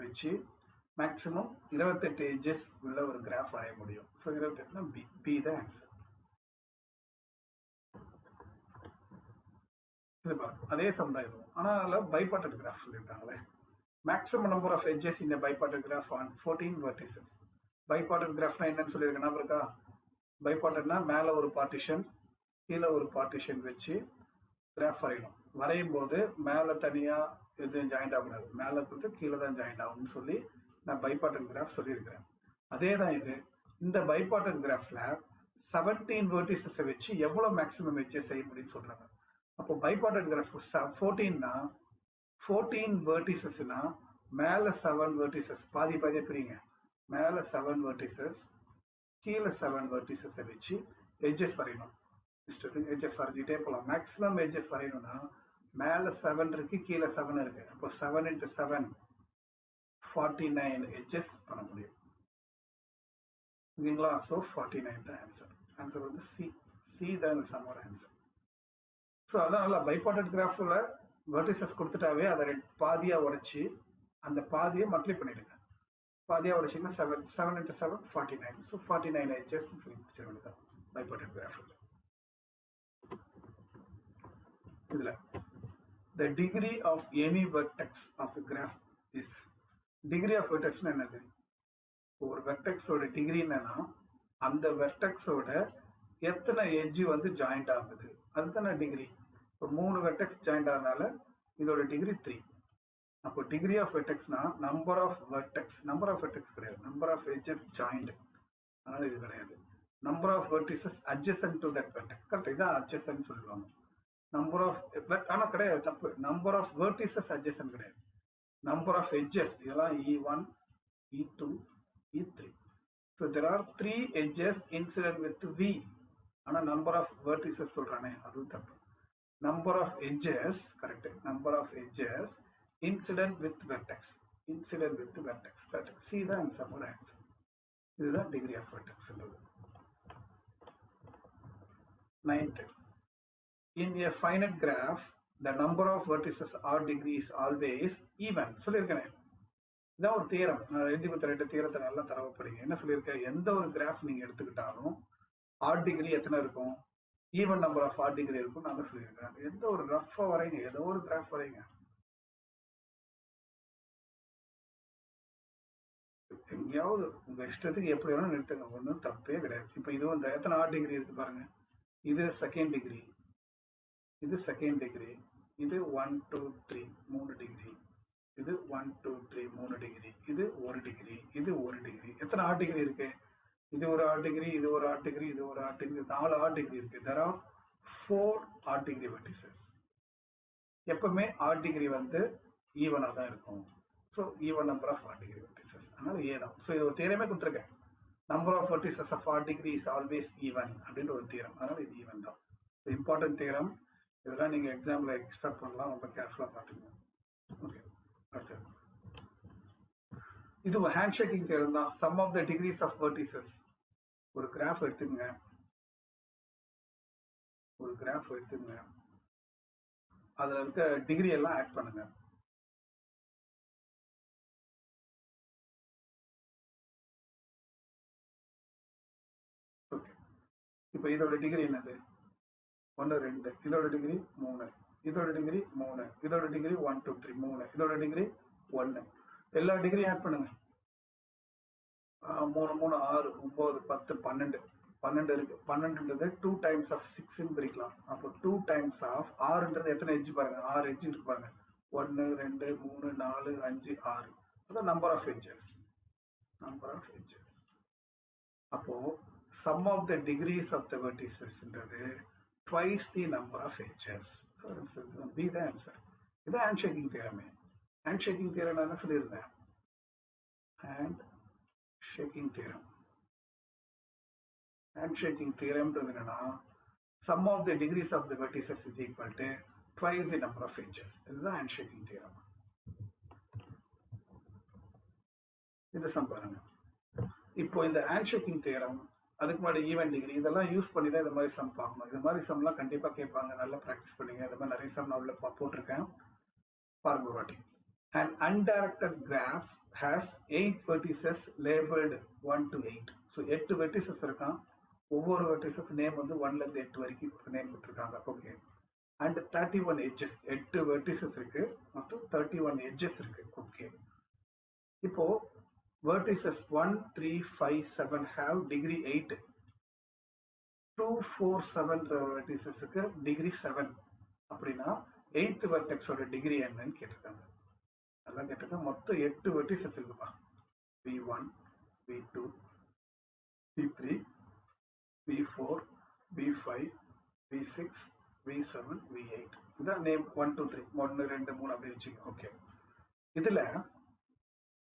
வச்சு மேக்ஸிமம் 28 எட்ஜஸ் உள்ள ஒரு கிராஃப் வரைய முடியும். ஸோ 28னா பி தான் ஆன்சர். இது பாருங்க, அதே சம் தான் இதுவும். ஆனால் அதில் பைபார்ட்டட் கிராஃப் சொல்லியிருக்காங்களே. மேக்ஸிமம் நம்பர் ஆஃப் எட்ஜஸ் இந்த bipartite graph on 14 vertices. Bipartite கிராஃப்னா என்னன்னு சொல்லியிருக்கேன், ஞாபகம் இருக்கா? பைபார்ட்டட்னா மேலே ஒரு பார்ட்டிஷன், கீழே ஒரு பார்ட்டிஷன் வச்சு கிராஃப் வரையணும். வரையும் போது மேலே தனியாக எதுவும் ஜாயிண்ட் ஆகக்கூடாது, மேலே இருந்து கீழே தான் ஜாயிண்ட் ஆகும்னு சொல்லி நான் பைபார்ட்டட் கிராஃப் சொல்லியிருக்கிறேன். அதே தான் இது. இந்த பைபார்ட்டட் கிராஃப்ல 17 வெர்டிசஸை வச்சு எவ்வளோ மேக்ஸிமம் எட்ஜஸ் செய்ய முடியும்னு சொல்றாங்க. அப்போ பைபார்ட்டட் கிராஃப் 14னா 14 வெர்டிசஸ்னா மேலே 7 வெர்டிசஸ், பாதி பாதியாக பிரிங்க. மேலே 7 வெர்டிசஸ், கீழே 7 வெர்டிசஸை வச்சு எட்ஜஸ் வரையணும். எட்ஜஸ் வரைஞ்சிட்டே போகலாம். மேக்ஸிமம் எட்ஜஸ் வரையணும்னா மேலே 7 இருக்கு, கீழே 7 இருக்கு. அப்போ 7 into 7 49 எட்ஜஸ் பண்ண முடியும். ஓகேங்களா? ஸோ 49 தான் ஆன்சர். ஆன்சர் வந்து சி தான் இந்த சம்மோட ஆன்சர். ஸோ அதனால பைபார்ட்டட் கிராஃபில் வெர்டிசஸ் கொடுத்துட்டாவே அதை பாதியாக உடைச்சி அந்த பாதியை மல்டிப்ளை பண்ணிடுங்க. பாதியாக உடைச்சிங்கன்னா 7 into 7 49. ஸோ 49 எட்ஜஸ் சொல்லி முடிச்சிட வேண்டியதான் பைபார்ட்டட் கிராஃபில். இதில் the degree of any vertex of a graph is, degree of vertex என்னது? ஒரு வெர்டெக்ஸோட டிகிரி என்னன்னா அந்த வெர்டெக்ஸோட எத்தனை எட்ஜ் வந்து ஜாயிண்ட் ஆகுது, அதுதானே டிகிரி. இப்போ 3 வெர்டெக்ஸ் ஜாயிண்ட் ஆகிறதுனால இதோட டிகிரி 3. அப்போ டிகிரி ஆஃப் வெர்டெக்ஸ்னா நம்பர் ஆஃப் வெர்டெக்ஸ் கிடையாது, நம்பர் ஆஃப் எட்ஜஸ் ஜாயிண்ட். அதனால இது கிடையாது. Number of vertices adjacent to that vertex. Correct, இதான் அட்ஜசன்ட் சொல்லுவாங்க. நம்பர் ஆஃப் ஆனால் கிடையாது, தப்பு. நம்பர் ஆஃப் வெர்டிசஸ் அட்ஜசன்ட் கிடையாது. நம்பர் ஆஃப் எட்ஜஸ் இதெல்லாம் E1, E2, E3. So there are 3 edges incident with V. ஆனால் நம்பர் ஆஃப் வெர்டிசஸ் சொல்றானே அதுவும் தப்பு. Number of edges correct. Number of edges incident with vertex. Correct. C தான் answer. Answer இதுதான் degree of vertex. 9th, in a finite graph the number of vertices or degree is always even. சொல்லியிருக்கேன், இதான் ஒரு theorem. நான் எழுதி கொடுத்த 2 தியரத்தை நல்லா தரவு படிங்க. என்ன சொல்லியிருக்கேன், எந்த ஒரு கிராஃப் நீங்க எடுத்துக்கிட்டாலும் ஆட் டிகிரி எத்தனை இருக்கும், even number of odd degree இருக்கும். நான் சொல்லியிருக்கேன். எந்த ஒரு ரஃபா வரைங்க, ஏதோ ஒரு கிராஃப் வரைங்க, எங்கேயாவது உங்க இஷ்டத்துக்கு எப்படி வேணாலும் நிறுத்துங்க, ஒன்றும் தப்பே கிடையாது. இப்போ இது வந்து எத்தனை ஆட் டிகிரி இருக்கு பாருங்க. இது செகண்ட் டிகிரி, இது செகண்ட் டிகிரி, இது 1 2 3 3 டிகிரி, இது 1 2 3 3 டிகிரி, இது 1 டிகிரி, இது 1 டிகிரி. எத்தனை ஆட் டிகிரி இருக்கு, இது ஒரு ஆட் டிகிரி, இது ஒரு ஆட் டிகிரி, இது ஒரு ஆட் டிகிரி, 4 ஆட் டிகிரி இருக்கு. there are 4 odd degree vertices. எப்பவுமே ஆட் டிகிரி வந்து ஈவனா தான் இருக்கும். So even number of odd degree vertices, அதனால ஏ தான். ஸோ இது ஒரு தியரமே கொடுத்துருக்கேன், number of vertices of odd degree is always even அப்படின்ற ஒரு தியரம். அதனால இது ஈவன் தான். Important theorem. இதெல்லாம் நீங்க எக்ஸாம்ல எக்ஸ்பெக்ட் பண்ணலாம், ரொம்ப கேர்ஃபுல்லா பார்த்துக்கணும். ஓகே, அடுத்தது இது ஹேண்ட் ஷேக்கிங் தியரம் தான். Sum of the degrees of vertices. ஒரு கிராஃப் எடுத்துக்கங்க, அதுல இருக்க டிகிரி எல்லாம் ஆட் பண்ணுங்க. ஓகே, இப்போ இதோட டிகிரி என்னது, 1 2, இதோட டிகிரி 3, இதோட டிகிரி 3, இதோட டிகிரி 1 2 3 3, இதோட டிகிரி 1. எல்லா டிகிரி ஆட் பண்ணுங்க. 3 3 6 9 10 12 12 இருக்கு. 12ன்றது 2 டைம்ஸ் ஆஃப் 6 ன்னு பிரிக்கலாம். அப்போ 2 டைம்ஸ் ஆஃப் 6ன்றது எத்தனை எட்ஜ் பாருங்க, 6 எட்ஜ் இருக்கு பாருங்க. 1 2 3 4 5 6. அதான் நம்பர் ஆஃப் எட்ஜஸ். அப்போ sum of the degrees of the வெர்டிசஸ்ன்றது twice the number of edges. Be the answer. இது ஹேண்ட் ஷேக்கிங் தியரமே. ஹேண்ட் ஷேக்கிங் தியரம் என்ன சொல்லியிருந்தேன், ஹேண்ட் ஷேக்கிங் தியரம்ன்றது என்னன்னா sum of the degrees of the vertices is equal to twice the number of edges. இதுதான் hand shaking theorem. இது sum பாருங்க. இப்போ இந்த ஹேண்ட் ஷேக்கிங் தியரம், அதுக்கு முன்னாடி ஈவன் டிகிரி, இதெல்லாம் யூஸ் பண்ணி தான் இந்த மாதிரி சம் பார்க்கணும். இது மாதிரி சம்லாம் கண்டிப்பாக கேட்பாங்க, நல்லா ப்ராக்டிஸ் பண்ணுங்க. இந்த மாதிரி நிறைய சம் நான் உள்ள போட்டிருக்கேன், பாருங்க ஒரு வாட்டி. An undirected graph has 8 vertices labeled 1 to 8. So 8 vertices இருக்கான். ஒவ்வொரு வெர்டிசஸ் நேம் வந்து 1ல இருந்து 8 வரைக்கும் நேம் கொடுத்துருக்காங்க. Okay, and 31 edges. 8 வெர்டிசஸ் இருக்கு, மொத்தம் 31 எட்ஜஸ் இருக்கு. ஓகே, இப்போ vertices 1 3 5 7 have degree 8. 2 4 7 vertices க்கு degree 7. அப்படின்னா 8th vertex ஓட டிகிரி என்னன்னு கேட்டிருக்காங்க. நல்லா கேட்டிருக்காங்க. மொத்தம் 8 vertices இருக்குப்பா. V1 V2 V3 V4 V5 V6 V7 V8. இதான் நேம் 1 2 3 1 2 3 அப்படி வச்சுக்கோங்க. ஓகே, இதுல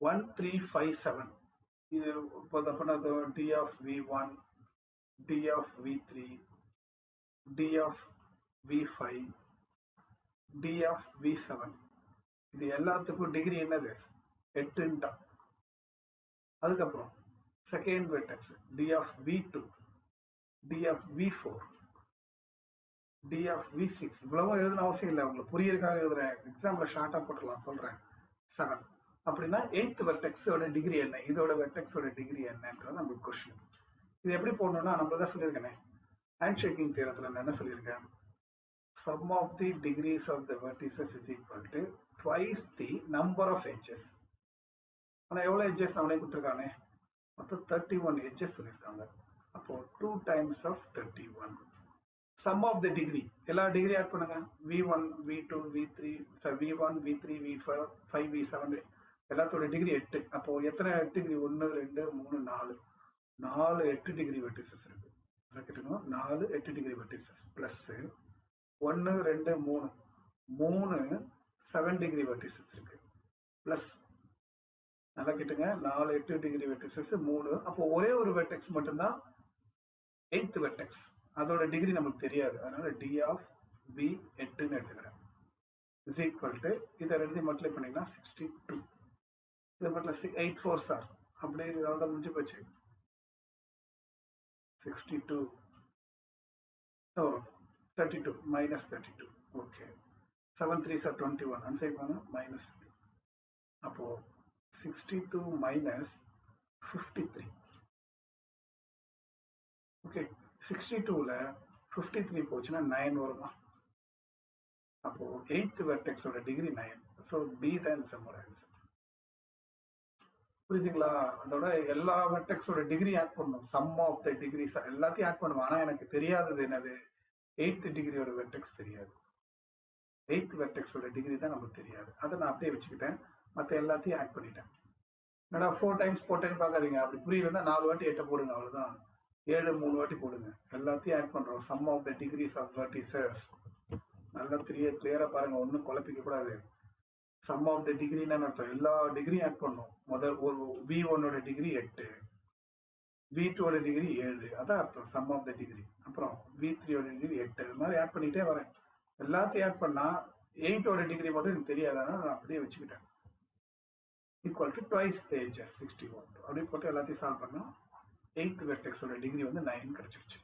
1 3 5 7 இது பண்ணது D of V1, D of V3, D of V5, D of V7. இது எல்லாத்துக்கும் டிகிரி என்னது, 8. அதுக்கப்புறம் second vertex D of V2, D of V4, D of V6. இவ்வளவு எழுதுன அவசியம் இல்லை, உங்களுக்கு புரியறதுக்காக எழுதுறேன். எக்ஸாம்ல ஷார்ட்டா போட்டுடலாம், சொல்றேன். 7 அப்படின்னா 8th வெர்டெக்ஸோட டிகிரி என்ன, இதோட வெர்டெக்ஸோட டிகிரி என்னன்றது நம்மளுக்கு கொஸ்டின். இது எப்படி போடணும்னா நம்ம தான் சொல்லியிருக்கேன், ஹேண்ட் ஷேக்கிங் தியரத்தில் நான் என்ன சொல்லியிருக்கேன், sum of the degrees of the vertices is equal to twice the number of edges. ஆனால் எவ்வளோ எட்ஜஸ் அவனே கொடுத்துருக்கானே, மொத்தம் 31 எட்ஜஸ் சொல்லியிருக்காங்க. அப்போ 2 times of 31. Sum of the degree எல்லா டிகிரி ஆட் பண்ணுங்க. V1 V2 V3 sorry V1 V3 V4 5 V7 எல்லாத்தோட degree 8. அப்போ எத்தனை டிகிரி? 1 2 3 4 4 8 டிகிரி வெர்டிசஸ் இருக்கு. நல்லா கேட்டுங்க, 4 8 degree vertices plus 1 2 3 3 7 degree vertices இருக்கு பிளஸ் நல்லா கேட்டுங்க 4 8 டிகிரி வெர்டிசஸ் 3. அப்போ ஒரே ஒரு வெர்டெக்ஸ் மட்டும்தான் 8th வெர்டெக்ஸ். அதோட டிகிரி நமக்கு தெரியாது. அதனால டி ஆஃப் வி 8ன்னு எடுத்துக்கிறேன். இஸ் ஈக்குவல் டு இதை ரெண்டு மல்டிப்ளை பண்ணிங்கன்னா 62. இதை மட்டும் 8 4 சார் அப்படியே இதோட முடிஞ்சு போச்சு. 62 வரும் 32 மைனஸ் 32. ஓகே 7 3 சார் 21 அன்சைட் பண்ண மைனஸ் 2. அப்போ 62 மைனஸ் 53. ஓகே 62ல 53 போச்சுன்னா 9 வருமா? அப்போ 8th வெர்டெக்ஸோட டிகிரி 9. ஸோ பி தான் நம்மளோட ஆன்சர். புரியுதுங்களா? அதோட எல்லா வெர்டெக்ஸோட டிகிரி ஆட் பண்ணணும். சம் ஆஃப் த டிகிரிஸ் எல்லாத்தையும் ஆட் பண்ணுவோம். ஆனால் எனக்கு தெரியாதது என்னது? 8th டிகிரியோட வெர்டெக்ஸ் தெரியாது. 8th வெர்டெக்ஸோட டிகிரி தான் நமக்கு தெரியாது. அதை நான் அப்படியே வச்சுக்கிட்டேன். மற்ற எல்லாத்தையும் ஆட் பண்ணிட்டேன். என்னடா 4 டைம்ஸ் போட்டேன்னு பார்க்காதீங்க. அப்படி புரியலன்னா 4 வாட்டி 8 போடுங்க, அவ்வளோதான். 7 3 வாட்டி போடுங்க. எல்லாத்தையும் ஆட் பண்ணுறோம். Sum of the degrees of vertices. நல்லா கிளியரா பாருங்க, ஒன்றும் குழப்பிக்க கூடாது. சம் ஆஃப் த டிகிரின்னு அர்த்தம் எல்லா டிகிரியும் ஆட் பண்ணும். முதல் ஒரு V1ஓட டிகிரி 8, V2ஓட டிகிரி 7, அதான் அர்த்தம் சம் ஆஃப் த டிகிரி. அப்புறம் V3ஓட டிகிரி 8, இது மாதிரி ஆட் பண்ணிட்டே வரேன். எல்லாத்தையும் ஆட் பண்ணா 8ஓட டிகிரி மட்டும் எனக்கு தெரியாதனால நான் அப்படியே வச்சுக்கிட்டேன். Equal to twice the edges 61. அப்படி போட்டு எல்லாத்தையும் சால்வ் பண்ணா 8th வெர்டெக்ஸோட டிகிரி வந்து 9 கிடைச்சிருச்சு.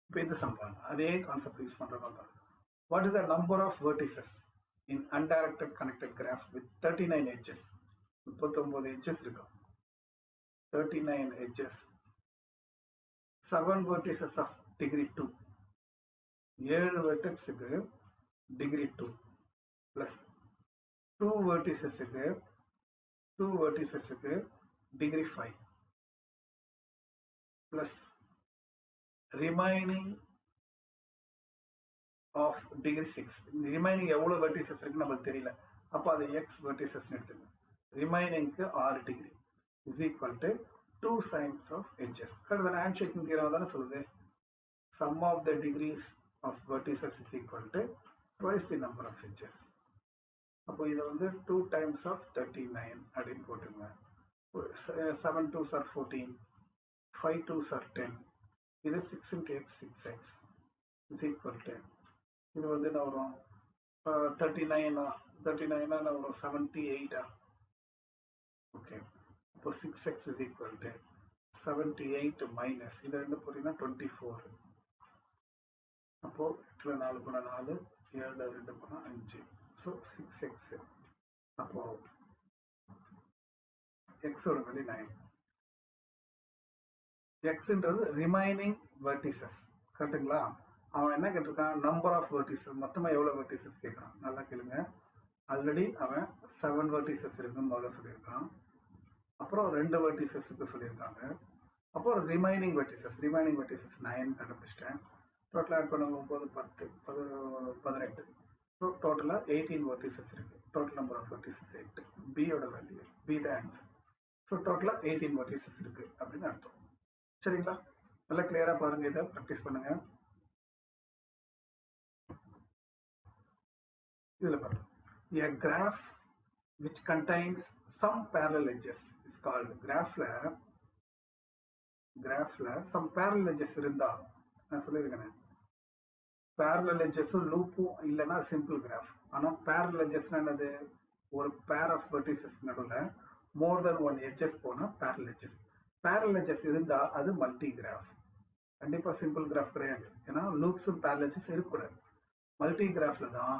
இப்போ இந்த சம் பாருங்க, அதே கான்செப்ட் யூஸ் பண்ற மாதிரி பாருங்க. What is the number of vertices in undirected connected graph with 39 edges? 39 edges இருக்கு. 39 edges. 7 vertices of degree 2. 7 vertexக்கு degree 2 plus 2 verticesக்கு degree 5 plus remaining of degree 6. remaining எவ்வளவு vertices இருக்கு நமக்கு தெரியல. அப்போ அது x vertices எடுத்துங்க. remaining-க்கு 6 degree is equal to 2 sides of edges. Correct hand shaking theorem தானே சொல்லுது. sum of the degrees of vertices is equal to twice the number of edges. அப்போ இதை வந்து 2 times of 39 அப்படின்னு போட்டுங்க. 7 2s are 14, 5 2s are 10. இது 6 into x 6x is equal to இது வந்து என்ன வரும்? 39 வரும் 78. ஓகே, இப்போ 6x is equal to 78 minus இது ரெண்டு போட்டீங்கன்னா 24. அப்போ 8 4 போனால் 4, 7 2 போனால் 5. So 6x. அப்போ எக்ஸோட வேல்யூ 9. எக்ஸ்ன்றது remaining vertices. கரெக்டுங்களா? அவன் என்ன கேட்டிருக்கான்? Number of vertices. மொத்தமாக எவ்வளோ வெர்டிசஸ் கேட்குறான். நல்லா கேளுங்க. ஆல்ரெடி அவன் 7 வெர்டிசஸ் இருக்குன்னு முதல்ல சொல்லியிருக்கான். அப்புறம் 2 வெர்டிசஸ்க்கு சொல்லியிருக்காங்க. அப்புறம் ரிமைனிங் வெர்டிசஸ் 9 கண்டுபிடிச்சிட்டேன். டோட்டலாக ஆட் பண்ணும்போது 10 18. ஸோ டோட்டலாக 18 வெர்டிசஸ் இருக்கு. Total number of vertices 8. பியோட value, B the answer. So டோட்டலாக 18 வெர்டிசஸ் இருக்கு அப்படின்னு அர்த்தம். சரிங்களா? நல்லா கிளியரா பாருங்க, இதை ப்ராக்டிஸ் பண்ணுங்க. இதுல பாருங்க, a graph which contains some parallel edges is called. கிராஃப்ல some parallel edges இருந்தா, நான் சொல்லியிருக்கேன் parallel edges லூப்பும் இல்லைன்னா சிம்பிள் கிராஃப். ஆனால் parallel edgesனா என்னது? ஒரு பேர் ஆஃப் வெர்டிசஸ் நடுவில் more than one edges போனா parallel edges. parallel edges இருந்தா அது மல்டி கிராஃப். கண்டிப்பா சிம்பிள் கிராஃப் கிடையாது. ஏன்னா லூப்ஸும் parallel edges இருக்கக்கூடாது. மல்டி கிராஃப்ல தான்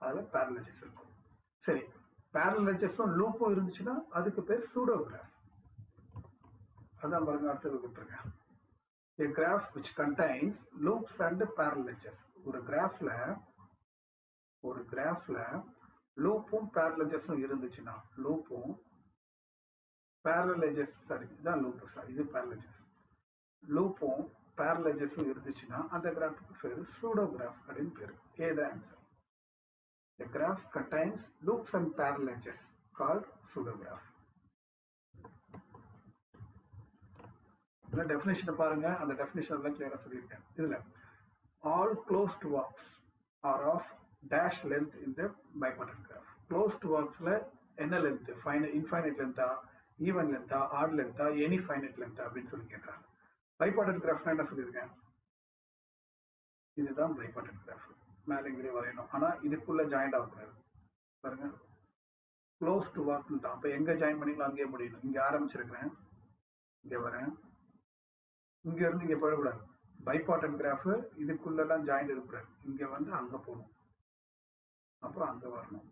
அதில் parallel edges இருக்கும். சரி, parallel edgesம் லூப்பும் இருந்துச்சுன்னா அதுக்கு பேர் சூடோ கிராஃப். அதான் பாருங்க, அடுத்தது கொடுத்துருக்கேன். A graph which contains loops and parallel edges. ஒரு கிராஃப்ல லூப்பும் parallel edgesம் இருந்துச்சுன்னா, லூப்பும் parallel edges, சாரி இதான் லூப், சாரி இது parallel edges. லூப்பும் பேரல் எட்ஜஸும் இருந்துச்சுன்னா அந்த கிராஃபுக்கு பேர் சூடோ கிராஃப் அப்படின்னு பேர். ஏதான் answer. The graph contains loops and parallel edges called pseudograph. டெஃபினேஷனை பாருங்க, அந்த டெஃபினேஷன் எல்லாம் கிளியரா சொல்லியிருக்கேன். இதுல all closed walks are of dash length in the bipartite graph. Closed walksல என்ன லென்த், இன்ஃபைனைட் லென்த்தா, ஈவன் லென்த்தா, ஆட் லென்த்தா, எனி ஃபைனைட் லென்த்தா அப்படின்னு சொல்லி கேட்கறாங்க. பைபார்டட் கிராஃப்னா என்ன சொல்லியிருக்கேன், இதுதான் பைபார்டட் கிராஃப். மேலே இங்கே வரையணும், ஆனால் இதுக்குள்ள ஜாயிண்ட் ஆகக்கூடாது. பாருங்க, க்ளோஸ் டு வாக்னு தான். அப்போ எங்கே ஜாயின் பண்ணிங்களோ அங்கேயே முடியணும். இங்கே ஆரம்பிச்சிருக்கிறேன், இங்கே வரேன், இங்கே இருந்து இங்கே போயிடக்கூடாது. பைபார்டட் கிராஃபு இதுக்குள்ளெல்லாம் ஜாயிண்ட் இருக்கக்கூடாது. இங்கே வந்து அங்கே போகணும், அப்புறம் அங்கே வரணும்,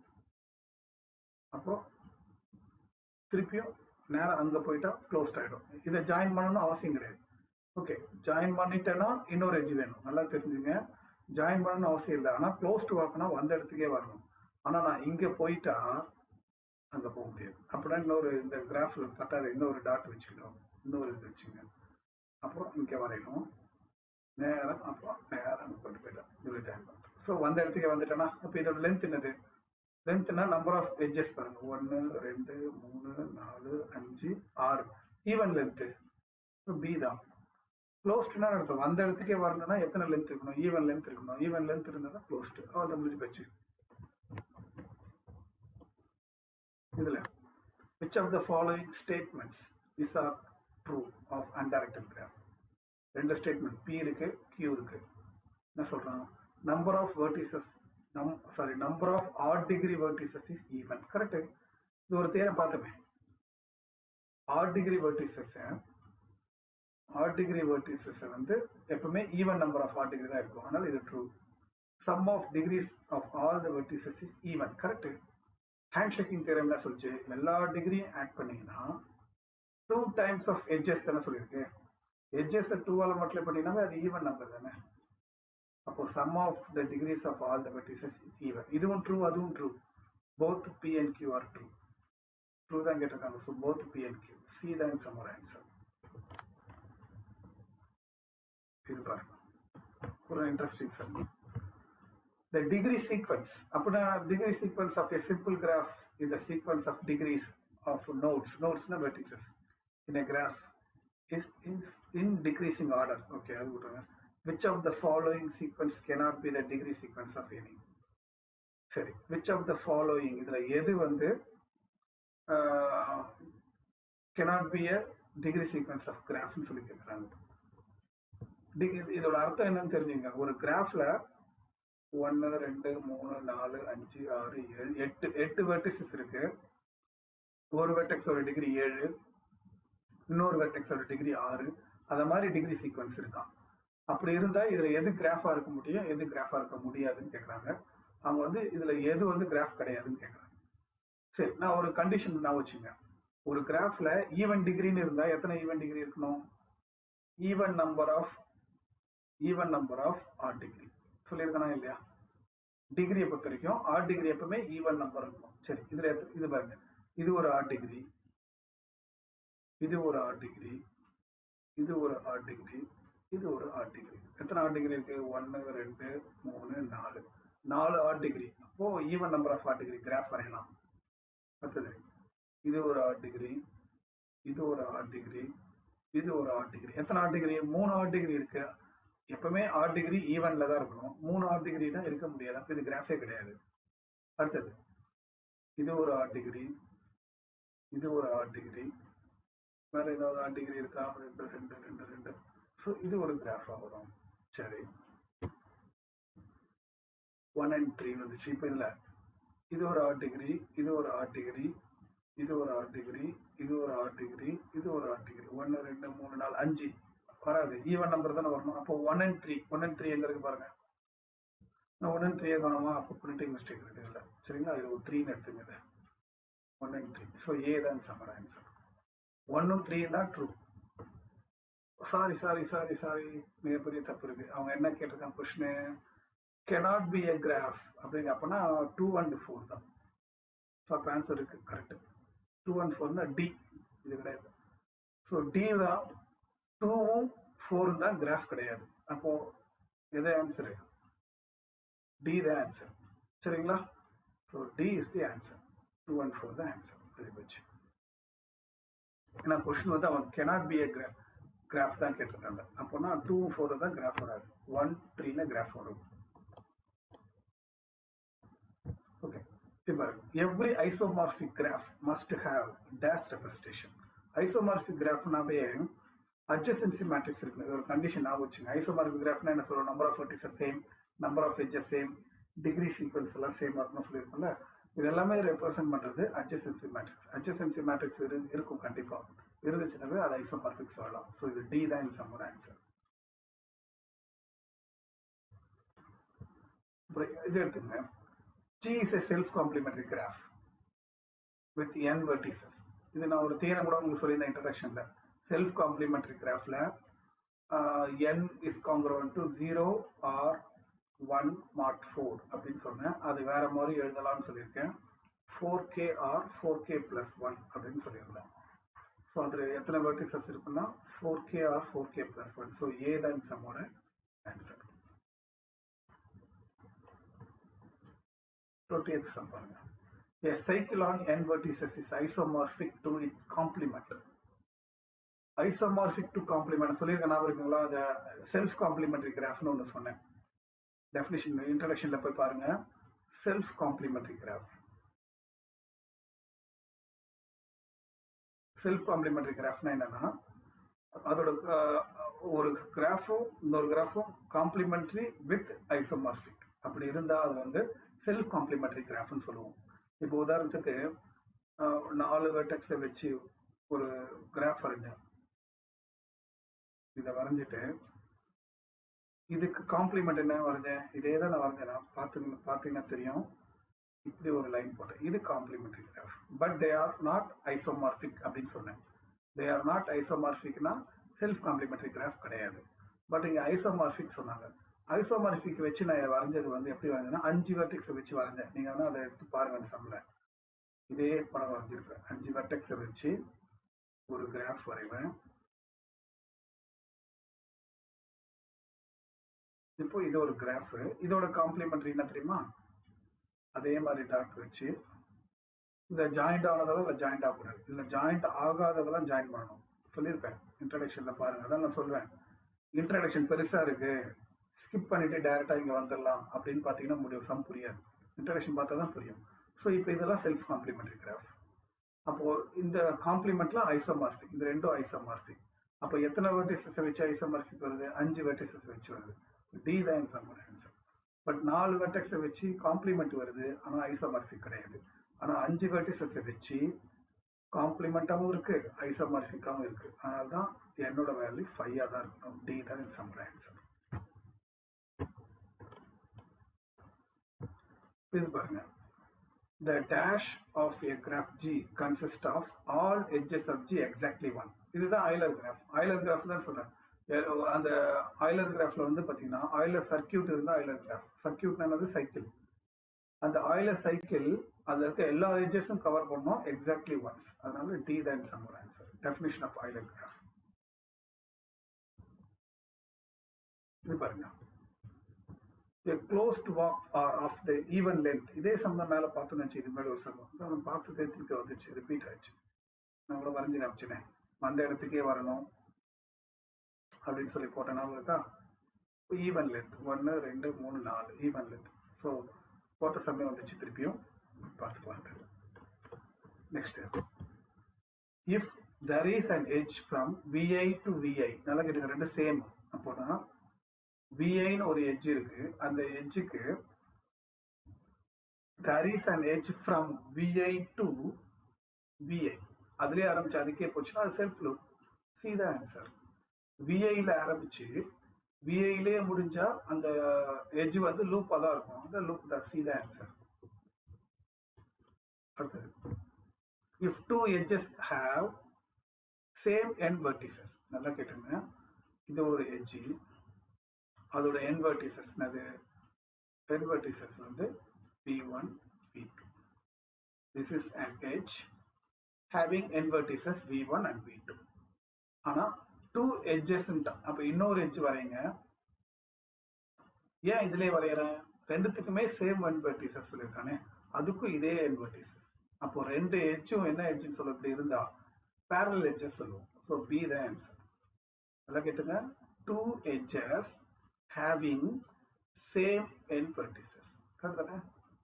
அப்புறம் திருப்பியும் நேரம் அங்கே போயிட்டா க்ளோஸ்ட் ஆகிடும். இதை ஜாயின் பண்ணணும்னு அவசியம் கிடையாது. ஓகே, ஜாயின் பண்ணிட்டேன்னா இன்னொரு எட்ஜ் வேணும். நல்லா தெரிஞ்சுங்க, ஜாயின் பண்ணணும்னு அவசியம் இல்லை. ஆனால் க்ளோஸ்ட் வாக்குனா வந்த இடத்துக்கே வரணும். ஆனால் நான் இங்கே போயிட்டா அங்கே போக முடியாது. அப்படின்னா இன்னொரு இந்த கிராஃபில் பத்தாது, இன்னொரு டாட் வச்சுக்கிட்டோம், இன்னொரு இது வச்சுங்க. அப்புறம் இங்கே வரையணும், நேரம், அப்புறம் நேரம் அங்கே போயிட்டு போயிட்டோம், இதில் ஜாயின் பண்ணுறோம். ஸோ வந்த இடத்துக்கே வந்துட்டேன்னா இப்போ இதோட லென்த் என்னது, லென்த்னா நம்பர் ஆஃப் எட்ஜஸ் பாருங்க, 1 2 3 4 5 6 ஈவன் லென்த்து பி தான். க்ளோஸ்ட்னா அர்த்தம் வந்த இடத்துக்கே வரணும்னா எத்தனை லென்த் இருக்கணும், ஈவன் லென்த் இருக்கணும். ஈவன் லென்த் இருந்தால் க்ளோஸ்ட். அதை முடிஞ்சு போச்சு. இதுல which of the following statements is are true of undirected graph? ரெண்டு ஸ்டேட்மெண்ட், P இருக்கு, Q இருக்கு. என்ன சொல்றான், number of vertices number of odd degree vertices is even. Correct. இது ஒரு தேரை பார்த்தோமே, ஆட் டிகிரி வெர்டிசஸ் வந்து எப்பவுமே even number of odd degree தான் இருக்கும். அதனால இது true. Sum of degrees of all the vertices is even. Correct. Hand shaking theorem என்ன சொல்லிச்சு, எல்லா டிகிரியும் ஆட் பண்ணீங்கன்னா 2 times ஆஃப் எட்ஜஸ் தானே சொல்லியிருக்கு. எட்ஜஸ் 2ஆல் மல்டிப்ளை பண்ணீங்கன்னா அது ஈவன் நம்பர் தானே. அப்போ sum of the degrees of all the vertices is even. இதுவும் ட்ரூ, அதுவும் true. Both P and Q are true. True தான் கேட்டிருக்காங்க. So both P and Q. C தான் சம்மர் ஆன்சர். இது பாருங்க, ஒரு interesting sum. The degree sequence. அப்படின்னா degree sequence of a simple graph is the sequence of degrees of nodes. Nodes na vertices in a graph is in decreasing order. Okay, அது விட்டுருங்க. Which of the following sequence cannot be the degree sequence of any? சரி, which of the following இதுல எது வந்து cannot be a degree sequence of graph னு சொல்லி கேட்குறாங்க. இதோட அர்த்தம் என்னன்னு தெரிஞ்சுங்க. ஒரு கிராஃப்ல 1 2 3 4 5 6 7 8 வெர்டிசஸ் இருக்கு. ஒரு வெர்டெக்ஸோட டிகிரி 7, இன்னொரு வெர்டெக்ஸோட டிகிரி 6. அத மாதிரி டிகிரி சீக்வன்ஸ் இருக்கான். அப்படி இருந்தா இதுல எது கிராஃபா இருக்க முடியும், எது கிராஃபா இருக்க முடியாதுன்னு கேட்கறாங்க. அவங்க வந்து இதுல எது வந்து கிராஃப் கிடையாதுன்னு கேட்கறாங்க. சரி, நான் ஒரு கண்டிஷன் நான் வச்சுங்க. ஒரு கிராஃப்ல ஈவன் டிகிரின்னு இருந்தா எத்தனை ஈவன் டிகிரி இருக்கணும், even number of odd degree சொல்லியிருக்கனா இல்லையா. டிகிரியை பொறுத்த வரைக்கும் ஆட் டிகிரி எப்பவுமே ஈவன் நம்பர் இருக்கும். சரி, இதுல இது பாருங்க, இது ஒரு ஆட் டிகிரி, இது ஒரு ஆட் டிகிரி, இது ஒரு ஆட் டிகிரி, இது ஒரு ஆட் டிகிரி. எத்தனை ஆட் டிகிரி இருக்கு, 1 2 3 4 4 ஆட் டிகிரி. அப்போ even number of odd degree graph வரையலாம். அடுத்தது இது ஒரு ஆட் டிகிரி, இது ஒரு ஆட் டிகிரி, இது ஒரு ஆட் டிகிரி. எத்தனை ஆட் டிகிரி, 3 ஆட் டிகிரி இருக்கு. எப்பவுமே ஆட் டிகிரி ஈவன்ல தான் இருக்கணும். 3 ஆட் டிகிரினா இருக்க முடியாது. அப்போ இது கிராஃபே கிடையாது. அடுத்தது இது ஒரு ஆட் டிகிரி, இது ஒரு ஆட் டிகிரி, வேற ஏதாவது ஆட் டிகிரி இருக்கா, 2 2 2 2. ஸோ இது ஒரு கிராஃபா வரும். சரி, 1 and 3 வந்துச்சு. இப்போ இதுல இது ஒரு ஆட் டிகிரி, இது ஒரு ஆட் டிகிரி, இது ஒரு ஆட் டிகிரி, இது ஒரு ஆட் டிகிரி, இது ஒரு ஆட் டிகிரி. 1 2 3 4 5 வராது. ஈவன் நம்பர் தானே வரணும். அப்போ 1 and 3 எங்க இருக்கு பாருங்க. நான் 1 and 3 காணுமா, அப்போ பிரிண்டிங் மிஸ்டேக் இருக்கு இல்லை. சரிங்களா, இது ஒரு 3ன்னு எடுத்துங்க. 1 and 3. ஸோ ஏ தான் சம்மர் ஆன்சர். 1 3 தான் ட்ரூ. சாரி மிகப்பெரிய தப்பு இருக்கு. அவங்க என்ன கேட்டிருக்காங்க question, cannot be a graph அப்படிங்க. அப்போனா 2 and 4 தான். ஸோ அப்போ ஆன்சர் இருக்கு கரெக்ட். 2 and 4னா டி, இது கிடையாது. ஸோ டி தான் 2வும் 4 தான் கிராஃப் கிடையாது. அப்போ எது ஆன்சரு? டி தான் ஆன்சர். சரிங்களா? So D is the answer. 2 and 4 தான் ஆன்சர். Very much. ஏன்னா கொஸ்டின் வந்து அவன் cannot be a கிராஃப் தான் கேட்டிருக்காங்க. அப்போனா 2 4 தான் கிராஃப் வராது. 1 3ன்னு கிராஃப் வரும். ஓகே. இப்போ every isomorphic graph must have dash representation. Isomorphic கிராஃப்னாவே adjacency மேட்ரிக்ஸ் இருக்கு. ஒரு கண்டிஷன் ஞாபகம் வச்சுங்க. ஐசோமார்பிக் கிராஃப்னா என்ன சொல்றோம்? Number of vertices same, number of edges same, degree sequence எல்லாம் சேம் இருக்கணும் சொல்லியிருக்கோம்ல. இது எல்லாமே ரெப்ரசென்ட் பண்றது adjacency மேட்ரிக்ஸ். adjacency மேட்ரிக்ஸ் இருக்கும் கண்டிப்பா. இருந்துச்சுனாவே அது ஐசோமார்பிக் சொல்லலாம். ஸோ இது டி தான் இன் சம்மர் ஆன்சர். இது எடுத்துங்க. G is a self complementary graph with n vertices. இது நான் ஒரு தியரம் கூட உங்களுக்கு சொல்லியிருந்தேன் இன்ட்ரடக்ஷன்ல. செல்ஃப் காம்ப்ளிமெண்டரி கிராஃப்ல n is congruent to 0 or 1 mod 4 அப்படின்னு சொன்னேன். அது வேற மாதிரி எழுதலாம்னு சொல்லியிருக்கேன். 4k or 4k plus 1 அப்படின்னு சொல்லியிருந்தேன். ஸோ அதில் எத்தனை வெர்டிசஸ் இருக்குன்னா 4k or 4k plus 1. So ஏ தான் சம்மோட ஆன்சர். 20th sum பாருங்க. A cycle on n vertices is isomorphic to its complement. Isomorphic to complement சொல்லியிருக்க ஞாபகம் இருக்குங்களா? அந்த செல்ஃப் காம்ப்ளிமெண்டரி கிராஃப்னு ஒன்று சொன்னேன். டெஃபினிஷன் இன்ட்ரடக்ஷன்ல போய் பாருங்க. Self complementary graph. Self complementary கிராஃப்னா என்னன்னா, அதோட ஒரு கிராஃபும் இன்னொரு கிராஃபும் காம்ப்ளிமெண்டரி வித் ஐசோமார்பிக் அப்படி இருந்தால் அது வந்து செல்ஃப் காம்ப்ளிமெண்டரி கிராஃப்னு சொல்லுவோம். இப்போ உதாரணத்துக்கு 4 வெர்டெக்ஸை வச்சு ஒரு கிராஃப் வரைஞ்சேன். இதை வரைஞ்சிட்டு இதுக்கு காம்ப்ளிமெண்ட் என்ன வரைஞ்சேன்? இதே தான் நான் வரைஞ்சேன். பார்த்தீங்கன்னா தெரியும். இப்படி ஒரு லைன் போட்டேன். இது complementary graph. But they are not isomorphic அப்படின்னு சொன்னேன். தே ஆர் நாட் ஐசோமார்பிக்னா செல்ஃப் காம்ப்ளிமெண்டரி கிராஃப் கிடையாது. பட் இங்கே ஐசோமார்பிக் சொன்னாங்க. ஐசோமார்பிக் வச்சு நான் வரைஞ்சது வந்து எப்படி வரைஞ்சேன்னா 5 வெர்டெக்ஸை வச்சு வரைஞ்சேன். நீங்கள் வேணால் அதை எடுத்து பாருங்க. சம்மில் இதே படம் வரைஞ்சிருப்பேன். 5 வெர்டெக்ஸை வச்சு ஒரு கிராஃப் வரைவேன். இப்போ இது ஒரு கிராஃப். இதோட காம்ப்ளிமெண்டரி என்ன தெரியுமா? அதே மாதிரி டாட் வச்சு இந்த ஜாயிண்ட் ஆனதெல்லாம் இல்லை ஜாயிண்ட் ஆகக்கூடாது. இதில் ஜாயிண்ட் ஆகாததெல்லாம் ஜாயின் பண்ணணும் சொல்லியிருப்பேன். இன்ட்ரடக்ஷனில் பாருங்கள். அதான் நான் சொல்வேன். இன்ட்ரடக்ஷன் பெருசாக இருக்குது, ஸ்கிப் பண்ணிவிட்டு டைரெக்டாக இங்கே வந்துடலாம் அப்படின்னு பார்த்தீங்கன்னா முடியும். சம் புரியாது. இன்ட்ரடக்ஷன் பார்த்தா தான் புரியும். ஸோ இப்போ இதெல்லாம் செல்ஃப் காம்ப்ளிமெண்டரி கிராஃப். அப்போது இந்த காம்ப்ளிமெண்ட்லாம் ஐசோமார்பிக். இந்த ரெண்டும் ஐசோமார்பிக். அப்போ எத்தனை வெர்டிசஸ் வச்சு ஐசோமார்பிக் வருது? 5 வெர்டிசஸ் வச்சு வருது. டி தான் எக்ஸாம்பிள் ஆன்சர். பட் 4 வெர்டெக்ஸை வச்சு காம்ப்ளிமெண்ட் வருது, ஆனால் ஐசோமார்பிக் கிடையாது. ஆனால் 5 வெர்டிசஸை வச்சு காம்ப்ளிமெண்ட்டாகவும் இருக்கு, ஐசோமார்பிக்காகவும் இருக்கு. அதனால தான் என்னோட வேல்யூ 5 தான் இருக்கும். டி தான் எக்ஸாம்பிள் ஆன்சர். இது பாருங்க. The dash of a graph G consists of all edges of G exactly 1. இதுதான் ஆய்லர் கிராஃப். ஆய்லர் கிராஃப் தான் சொல்றேன். அந்த ஆய்லர் கிராஃப்ல வந்து பாத்தீங்கன்னா ஆய்லர் சர்க்கியூட் இருந்தா ஆய்லர் கிராஃப். சர்க்கியூட் என்னது? சைக்கிள். அந்த ஆய்லர் சைக்கிள் அதுல இருக்க எல்லா எட்ஜஸும் கவர் பண்ணோம் எக்ஸாக்ட்லி ஒன்ஸ். அதனால டி தான் சம்மர் answer. Definition of Euler graph. இது பாருங்க. A closed walk or of the even length. இதே சம்பந்தம் மேல பார்த்து நினைச்சு இது மேல ஒரு சம்பவம் அதை பார்த்து திருப்பி வந்துச்சு, ரிப்பீட் ஆயிடுச்சு. நான் கூட வரைஞ்சு காமிச்சினேன். வந்த இடத்துக்கே வரணும் அப்படின்னு சொல்லி போட்ட ஞாபகம் இருக்கா? Even length 1 2 3 4 even length. So போட்ட சமயம் வந்துச்சு, திருப்பியும் பார்த்து பார்த்து. Next, if there is an edge from VI to VI. நல்லா கேட்டுங்க, ரெண்டு சேம். அப்போனா VIன்னு ஒரு எட்ஜ் இருக்கு. அந்த எட்ஜுக்கு there is an edge from VI to VI. அதுலயே ஆரம்பிச்சு அதுக்கே போச்சுன்னா அது self loop. C the answer. விஐல ஆரம்பிச்சு விஐலே முடிஞ்சா அந்த எட்ஜ் வந்து லூப்பா தான் இருக்கும். அந்த லூப் தான். C the answer. அடுத்தது, if 2 edges have same n vertices. நல்லா கேட்டுங்க. இது ஒரு எட்ஜ், அதோட n vertices என்னது? n vertices வந்து V1 V2. This is an edge having n vertices V1 and V2. ஆனா டூ எட்ஜஸ்ன்ட்டான். அப்போ இன்னொரு எட்ஜ் வரைங்க. ஏன் இதுலேயே வரைகிறேன்? ரெண்டுத்துக்குமே சேம் எண்ட் வெர்டிசஸ் சொல்லியிருக்கானே, அதுக்கும் இதே எண்ட் வெர்டிசஸ். அப்போ ரெண்டு எட்ஜும் என்ன எட்ஜுன்னு சொல்ல இப்படி இருந்தா parallel edges சொல்லுவோம். ஸோ பி தான் ஆன்சர். நல்லா கேட்டுங்க, two edges having same end vertices. Correct தானே?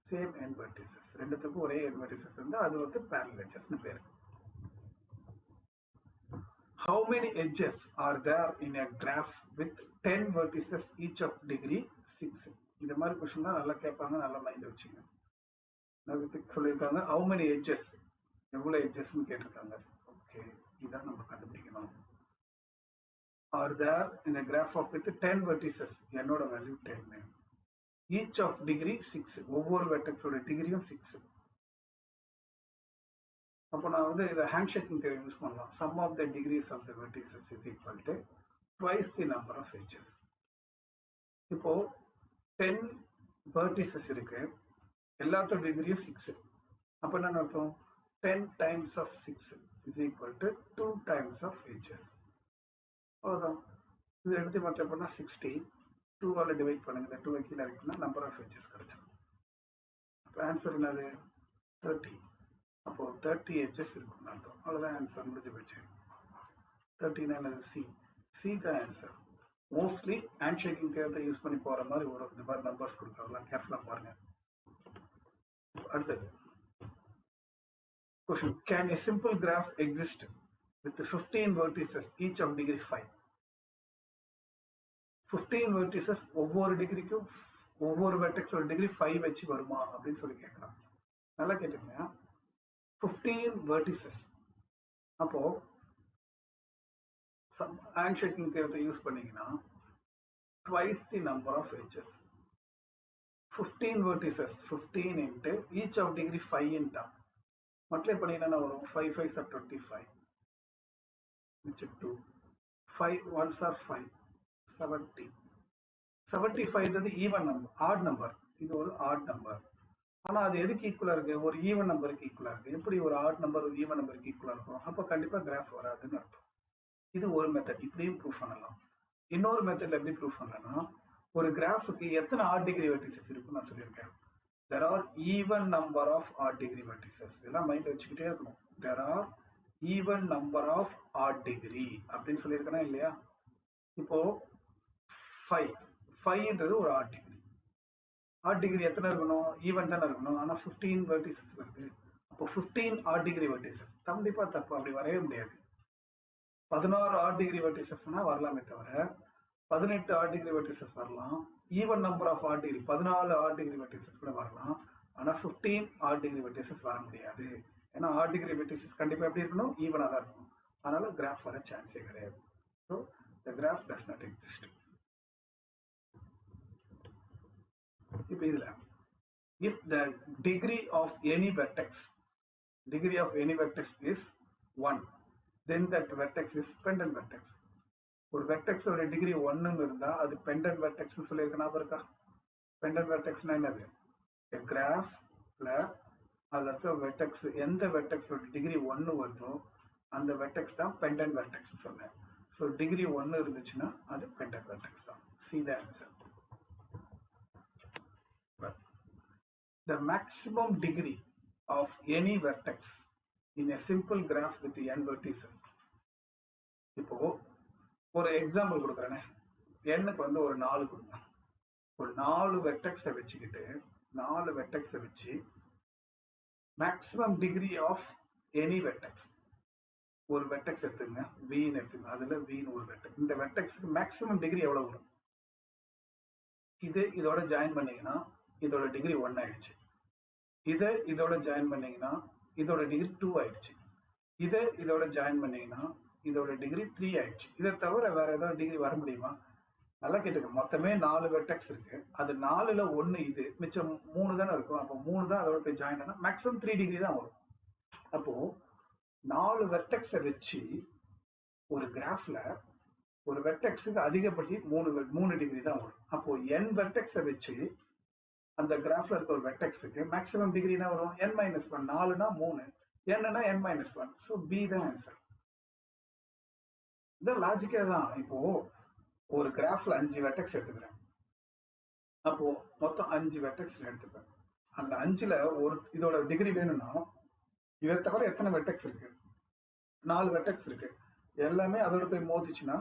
சேம் எண்ட் வெர்டிசஸ், ரெண்டுத்துக்கும் ஒரே எண்ட் வெர்டிசஸ் இருந்தால் அது வந்து parallel edgesனு பேர். How many edges are there in a graph with 10 vertices each of degree 6? இந்த மாதிரி கொஸ்டின் தான் நல்லா கேட்பாங்க, நல்லா மைண்ட் வச்சுங்க. சொல்லியிருக்காங்க how many edges, எவ்வளோ எட்ஜஸ்ன்னு கேட்டிருக்காங்க. ஓகே, இதான் நம்ம கண்டுபிடிக்கணும். Are there in a graph of with 10 vertices, என்னோட வேல்யூ 10, each of degree 6, ஒவ்வொரு வெர்டெக்ஸோட டிகிரியும் 6. அப்போ நான் வந்து இதை ஹேண்ட் ஷேக்கிங் தேவை யூஸ் பண்ணலாம். Sum of the degrees of the vertices is equal to twice the number of edges. இப்போ 10 வெர்டிசஸ் இருக்கு, எல்லாத்தோட டிகிரியும் 6. அப்போ என்ன அர்த்தம்? 10 times of 6 is equal to 2 times of edges. அவ்வளோதான். இது எடுத்து மட்டும் பண்ணால் 60, 2ஆல் டிவைட் பண்ணுங்க, இந்த 2 கீழே இருக்குன்னா நம்பர் ஆஃப் எட்ஜஸ் கிடைச்சிடும். அப்போ ஆன்சர் என்னது? 30. அப்போ 30 எட்ஜஸ் இருக்குன்னு அர்த்தம். அவ்வளோதான் ஆன்சர், முடிஞ்சு போச்சு. 39 சி, சி தான் ஆன்சர். மோஸ்ட்லி ஹேண்ட் ஷேக்கிங் தேர்தலை யூஸ் பண்ணி போகிற மாதிரி ஒரு இந்த மாதிரி நம்பர்ஸ் கொடுக்கலாம், கேர்ஃபுல்லாக பாருங்க. அடுத்தது question, can a simple graph exist with 15 vertices each of degree 5? 15 vertices ஒவ்வொரு டிகிரிக்கும் ஒவ்வொரு வெர்டெக்ஸோட டிகிரி 5 வச்சு வருமா அப்படின்னு சொல்லி கேட்குறாங்க. நல்லா கேட்டுங்க, 15 vertices. அப்போ ஹேண்ட் ஷேக்கிங் தேர்தலை யூஸ் பண்ணீங்கன்னா twice the number of edges. 15 vertices, 15 into each of degree 5 into multiply பண்ணிங்கன்னா வரும் 5 5s are 25, மிச்சம் 2, 5 1s are 5, 70. 75ன்றது ஈவன் நம்பர், ஆட் நம்பர். இது ஒரு ஆட் நம்பர். ஆனால் அது எதுக்கு ஈக்குவலாக இருக்குது? ஒரு ஈவன் நம்பருக்கு ஈக்குவலாக இருக்குது. எப்படி ஒரு ஆட் நம்பர் ஒரு ஈவன் நம்பருக்கு ஈக்குவலாக இருக்கும்? அப்போ கண்டிப்பாக கிராஃப் வராதுன்னு அர்த்தம். இது ஒரு மெத்தட், இப்படியும் ப்ரூவ் பண்ணலாம். இன்னொரு மெத்தட்ல எப்படி ப்ரூவ் பண்ணலன்னா, ஒரு கிராஃபுக்கு எத்தனை ஆட் டிகிரி வெர்டிசஸ் இருக்குன்னு நான் சொல்லியிருக்கேன். There are even number of odd degree vertices. இதெல்லாம் மைண்ட் வச்சுக்கிட்டே இருக்கணும். There are even number of odd degree அப்படின்னு சொல்லியிருக்கேனா இல்லையா? இப்போ 5ன்றது ஒரு ஆட் டிகிரி. ஆட் டிகிரி எத்தனை இருக்கணும்? ஈவன் தானே இருக்கணும். ஆனால் 15 வெர்டிசஸ் இருக்கு. அப்போ 15 ஆட் டிகிரி வெர்டிசஸ். கண்டிப்பாக தப்பு, அப்படி வரவே முடியாது. 16 ஆட் டிகிரி வெர்டிசஸ்னா வரலாமே தவிர 18 ஆட் டிகிரி வெர்டிசஸ் வரலாம். Even number of odd degree 14 odd degree vertices கூட வரலாம். ஆனால் 15 ஆட் டிகிரி வெர்டிசஸ் வர முடியாது. ஏன்னா ஆட் டிகிரி வெர்டிசஸ் கண்டிப்பாக எப்படி இருக்கணும்? ஈவனாக தான் இருக்கணும். அதனால கிராஃப் வர சான்ஸே கிடையாது. So the graph does not exist. இப்போ இதில் if the degree of any vertex is 1, then that vertex is pendant vertex. ஒரு வெர்டெக்ஸோட டிகிரி 1ன்னு இருந்தா அது பெண்டன்ட் வெர்டெக்ஸ் சொல்லியிருக்க ஞாபகம் இருக்கா? பெண்டன்ட் வெர்டெக்ஸ்னா என்னது? கிராஃப்ல அதில் இருக்க வெர்டெக்ஸ், எந்த வெர்டெக்ஸோட டிகிரி 1 வருதோ அந்த வெர்டெக்ஸ் தான் பெண்டன்ட் வெர்டெக்ஸ் சொன்னேன். ஸோ டிகிரி 1 இருந்துச்சுன்னா அது பெண்டன்ட் வெர்டெக்ஸ் தான். C the answer. The maximum degree of any vertex in a simple graph with n vertices. இப்போ ஒரு எக்ஸாம்பிள் கொடுக்குறேனே, எண்ணுக்கு வந்து ஒரு 4 கொடுங்க. ஒரு 4 வெர்டெக்ஸை வச்சுக்கிட்டு 4 வெர்டெக்ஸை வச்சு maximum degree of any vertex, ஒரு வெர்டெக்ஸ் எடுத்துங்க, வின்னு எடுத்துங்க, அதில் வின்னு ஒரு வெர்டெக்ஸ். இந்த வெர்டெக்ஸுக்கு மேக்ஸிமம் டிகிரி எவ்வளோ வரும்? இதோட ஜாயின் பண்ணீங்கன்னா இதோட டிகிரி 1 ஆயிடுச்சு. இதோட ஜாயின் பண்ணீங்கன்னா இதோட டிகிரி 2 ஆயிடுச்சு. இதோட ஜாயின் பண்ணீங்கன்னா இதோட டிகிரி 3 ஆயிடுச்சு. இதை தவிர வேற ஏதாவது டிகிரி வர முடியுமா? நல்லா கேட்டுக்க, மொத்தமே 4 வெர்டெக்ஸ் இருக்கு. அது 4ல் 1 இது, மிச்சம் 3 தானே இருக்கும். அப்போ 3 தான் அதோட போய் ஜாயின் பண்ணா மேக்ஸிமம் 3 டிகிரி தான் வரும். அப்போ 4 வெர்டெக்ஸை வச்சு ஒரு கிராஃப்ல ஒரு வெர்டெக்ஸுக்கு அதிகபட்சம் 3 டிகிரி தான் வரும். அப்போ n வெர்டெக்ஸை வச்சு அந்த கிராஃப்ல இருக்க ஒரு வெர்டெக்ஸுக்கு மேக்ஸிமம் டிகிரி என்ன வரும்? n-1. 4னா 3, n-னா n-1. ஸோ பி தான் ஆன்சர். இதான் லாஜிக்கே தான். இப்போ ஒரு கிராஃப்ல 5 வெர்டெக்ஸ் எடுத்துக்கிறேன். அப்போ மொத்தம் 5 வெர்டெக்ஸ் எடுத்துப்பேன். அந்த 5ல ஒரு இதோட டிகிரி வேணும்னா இதை தவிர எத்தனை வெர்டெக்ஸ் இருக்கு? 4 வெர்டெக்ஸ் இருக்கு. எல்லாமே அதோட போய் மோதிச்சுன்னா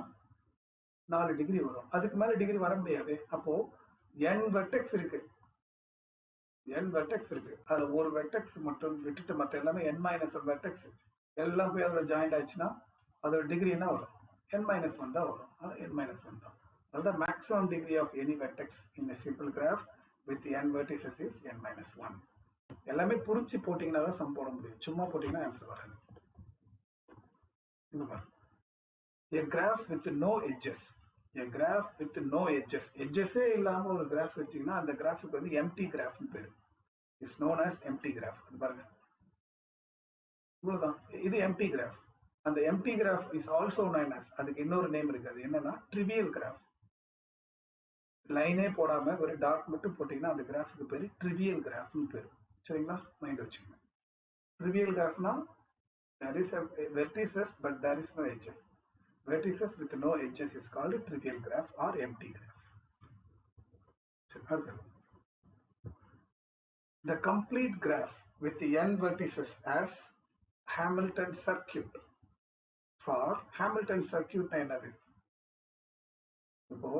4 டிகிரி வரும். அதுக்கு மேல டிகிரி வர முடியாது. அப்போ n வெர்டெக்ஸ் இருக்கு. n வெர்டெக்ஸ் இருக்கு. அதுல ஒரு வெர்டெக்ஸ் மட்டும் விட்டுட்டு மத்த எல்லாமே n-1 வெர்டெக்ஸ் எல்லாம் போய் அதோட ஜாயிண்ட் ஆச்சுன்னா அதோட டிகிரி என்ன வரும்? n-1 தான் வரும். அது n-1 தான். அதாவது maximum degree of any vertex in a simple graph with n vertices is n-1. எல்லாமே புரிச்சு போட்டீங்கன்னா தான் சம் போட முடியும். சும்மா போட்டீங்கன்னா ஆன்சர் வராது. இங்க பாருங்க. A graph with no edges. A graph with no edges. edgesே இல்லாம ஒரு கிராஃப் வச்சீங்கன்னா அந்த கிராஃபுக்கு வந்து empty graph னு பேரு. Is known as empty graph. இது பாருங்க. இவ்வளவுதான். இது empty graph. அந்த empty graph is also known as, அதுக்கு இன்னொரு நேம் இருக்கு. அது என்னன்னா trivial graph. லைனே போடாம ஒரு டாட் மட்டும் போட்டீங்கன்னா அந்த கிராஃபுக்கு பேரு trivial graphனு பேரு. சரிங்களா? மைண்ட் வச்சுக்கோங்க. trivial graphனா there is a vertices but there is no edges. Vertices with no edges is called trivial graph or empty graph. The complete graph with n vertices as Hamilton circuit. For Hamilton circuit என்னது? இப்போ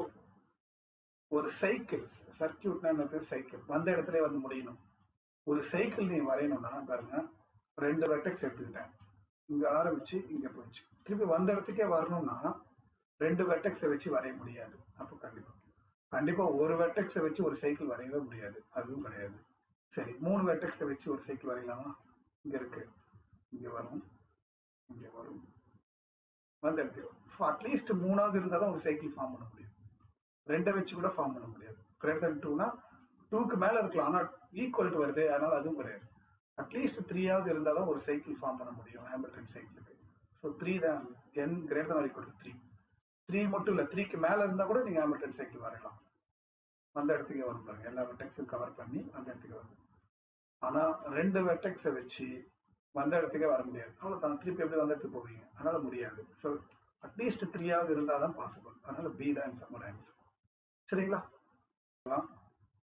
ஒரு cycle, சர்க்கியூட்னா என்னது? Cycle வந்த இடத்துல வந்து முடியணும். ஒரு cycle நீ வரையணும்னா பாருங்க, 2 வெர்டெக்ஸ் எடுத்துக்கிட்டேன். இங்க ஆரம்பிச்சு இங்க போச்சு. திருப்பி வந்த இடத்துக்கே வரணும்னா 2 வெர்டெக்ஸை வச்சு வரைய முடியாது. அப்போ கண்டிப்பா ஒரு வெர்டெக்ஸை வச்சு ஒரு சைக்கிள் வரையவே முடியாது. அதுவும் கிடையாது. சரி, 3 வெர்டெக்ஸை வச்சு ஒரு சைக்கிள் வரையலாமா? இங்க இருக்கு, இங்க வரும், இங்க வரும், வந்த இடத்துல வரும். ஸோ அட்லீஸ்ட் 3ஆவது இருந்தால் தான் ஒரு சைக்கிள் ஃபார்ம் பண்ண முடியும். 2 வச்சு கூட ஃபார்ம் பண்ண முடியாது. கிரேட்டர் தென் 2னா 2க்கு மேல இருக்கலாம், ஆனால் ஈக்குவல் டு வருது, அதனால அதுவும் கிடையாது. அட்லீஸ்ட் 3ஆவது இருந்தால் தான் ஒரு சைக்கிள் ஃபார்ம் பண்ண முடியும் ஹாமில்டன் சைக்கிளுக்கு. ஸோ 3 தான், n greater than or equal to 3. 3 மட்டும் இல்லை, 3க்கு மேல இருந்தால் கூட நீங்க ஹாமில்டன் சைக்கிள் வரையலாம். அந்த இடத்துக்கு வரும் பாருங்க, எல்லா வெர்டெக்ஸும் கவர் பண்ணி அந்த இடத்துக்கு வரும். ஆனா 2 வெர்டெக்ஸை வச்சு வந்த இடத்துக்கே வர முடியாது. அவ்வளோதான், திருப்பி எப்படி வந்த இடத்துக்கு போவீங்க? அதனால முடியாது. ஸோ அட்லீஸ்ட் 3ஆவது இருந்தால் தான் பாசிபிள். அதனால பி தான் நம்மளோட ஆன்சர். சரிங்களா?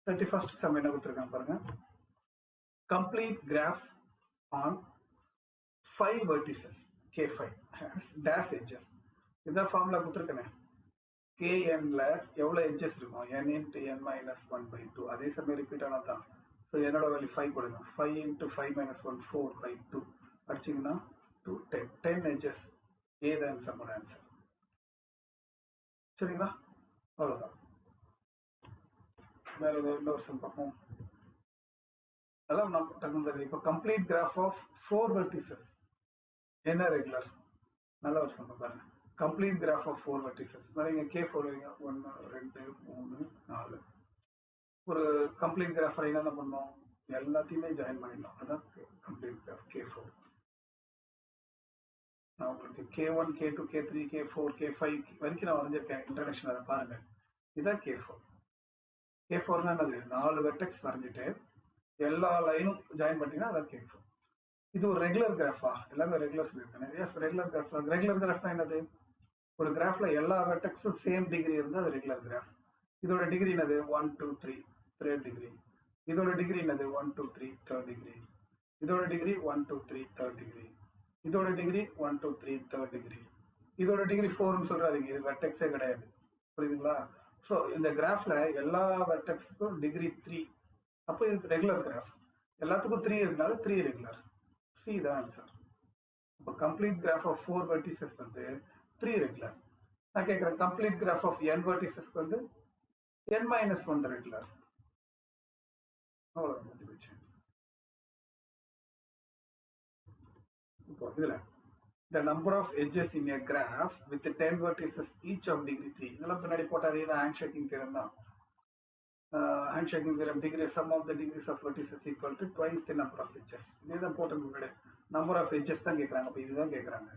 31st சம் என்ன கொடுத்துருக்காங்க பாருங்க. Complete graph on 5 vertices K5 has dash edges. இதான் ஃபார்முலா கொடுத்துருக்கேன். Knல எவ்வளோ எட்ஜஸ் இருக்கும்? n into n minus 1/2. அதே சமயம் ரிப்பீட் ஆனால் தான். ஸோ என்னோட வேல்யூ 5 கொடுங்க. 5 into 5 minus 1 4/2 அடிச்சிங்கன்னா 2 10 edges. A தான் நம்மளோட ஆன்சர். சரிங்களா? அவ்வளோதான். வேற இன்னொரு சம் பார்ப்போம். அதெல்லாம் நம்ம டக்குனு. இப்போ கம்ப்ளீட் கிராஃப் ஆஃப் 4 வெர்டிசஸ் என்ன ரெகுலர்? நல்ல ஒரு சம் பாருங்க. கம்ப்ளீட் கிராஃப் ஆஃப் 4 வெர்டிசஸ் வரீங்க. K4 வரீங்க. 1 2 3 4. ஒரு கம்ப்ளீட் கிராஃப் வரையினா என்ன பண்ணோம்? எல்லாத்தையுமே ஜாயின் பண்ணிடலாம். அதான் கம்ப்ளீட் கிராஃப் K4. நான் உங்களுக்கு K1 K2 K3 K4 K5 வரைக்கும் நான் வரைஞ்சிருக்கேன் இன்ட்ரடக்ஷன். அதை பாருங்க. இதான் K4. K4னா என்னது? 4 வெர்டெக்ஸ் வரைஞ்சிட்டு எல்லா லைனும் ஜாயின் பண்ணிங்கன்னா அதான் K4. இது ஒரு ரெகுலர் கிராஃபா? எல்லாமே ரெகுலர் சொல்லியிருக்கேன். Yes, regular graph. ரெகுலர் கிராஃப்னா என்னது? ஒரு கிராஃப்ல எல்லா வெர்டெக்ஸும் சேம் டிகிரி இருந்தால் அது ரெகுலர் கிராஃப். இதோட டிகிரி என்னது? 1 2 3 3rd டிகிரி. இதோட டிகிரி என்னது? 1 2 3 3rd டிகிரி. இதோட டிகிரி 1 2 3 3rd டிகிரி. இதோட டிகிரி 1 2 3 3rd டிகிரி. இதோட டிகிரி 4ன்னு சொல்றாதீங்க, இது வெர்டெக்ஸே கிடையாது. புரியுதுங்களா? ஸோ இந்த கிராஃப்ல எல்லா வெர்டெக்ஸுக்கும் டிகிரி 3. அப்போ இது ரெகுலர் கிராஃப். எல்லாத்துக்கும் 3 இருக்கனால 3 ரெகுலர். சி தான் ஆன்சர். இப்போ கம்ப்ளீட் கிராஃப் ஆஃப் 4 வெர்டிசஸ் வந்து 3 ரெகுலர். நான் கேட்குறேன், கம்ப்ளீட் கிராஃப் ஆஃப் n வெர்டிசஸ்க்கு வந்து n-1 ரெகுலர். அவ்வளோ முடிஞ்சு போச்சு. இப்போ இதுல the number of edges in a graph with 10 vertices each of degree 3. இதெல்லாம் பின்னாடி போட்ட அதே தான் ஹேண்ட்ஷேக்கிங் தியரம் தான். Handshaking theorem degree sum of the degrees of vertices equal to twice the number of edges. இதே தான் போட்ட முன்னாடி நம்பர் ஆஃப் எட்ஜஸ் தான் கேட்குறாங்க. அப்போ இதுதான் கேட்குறாங்க.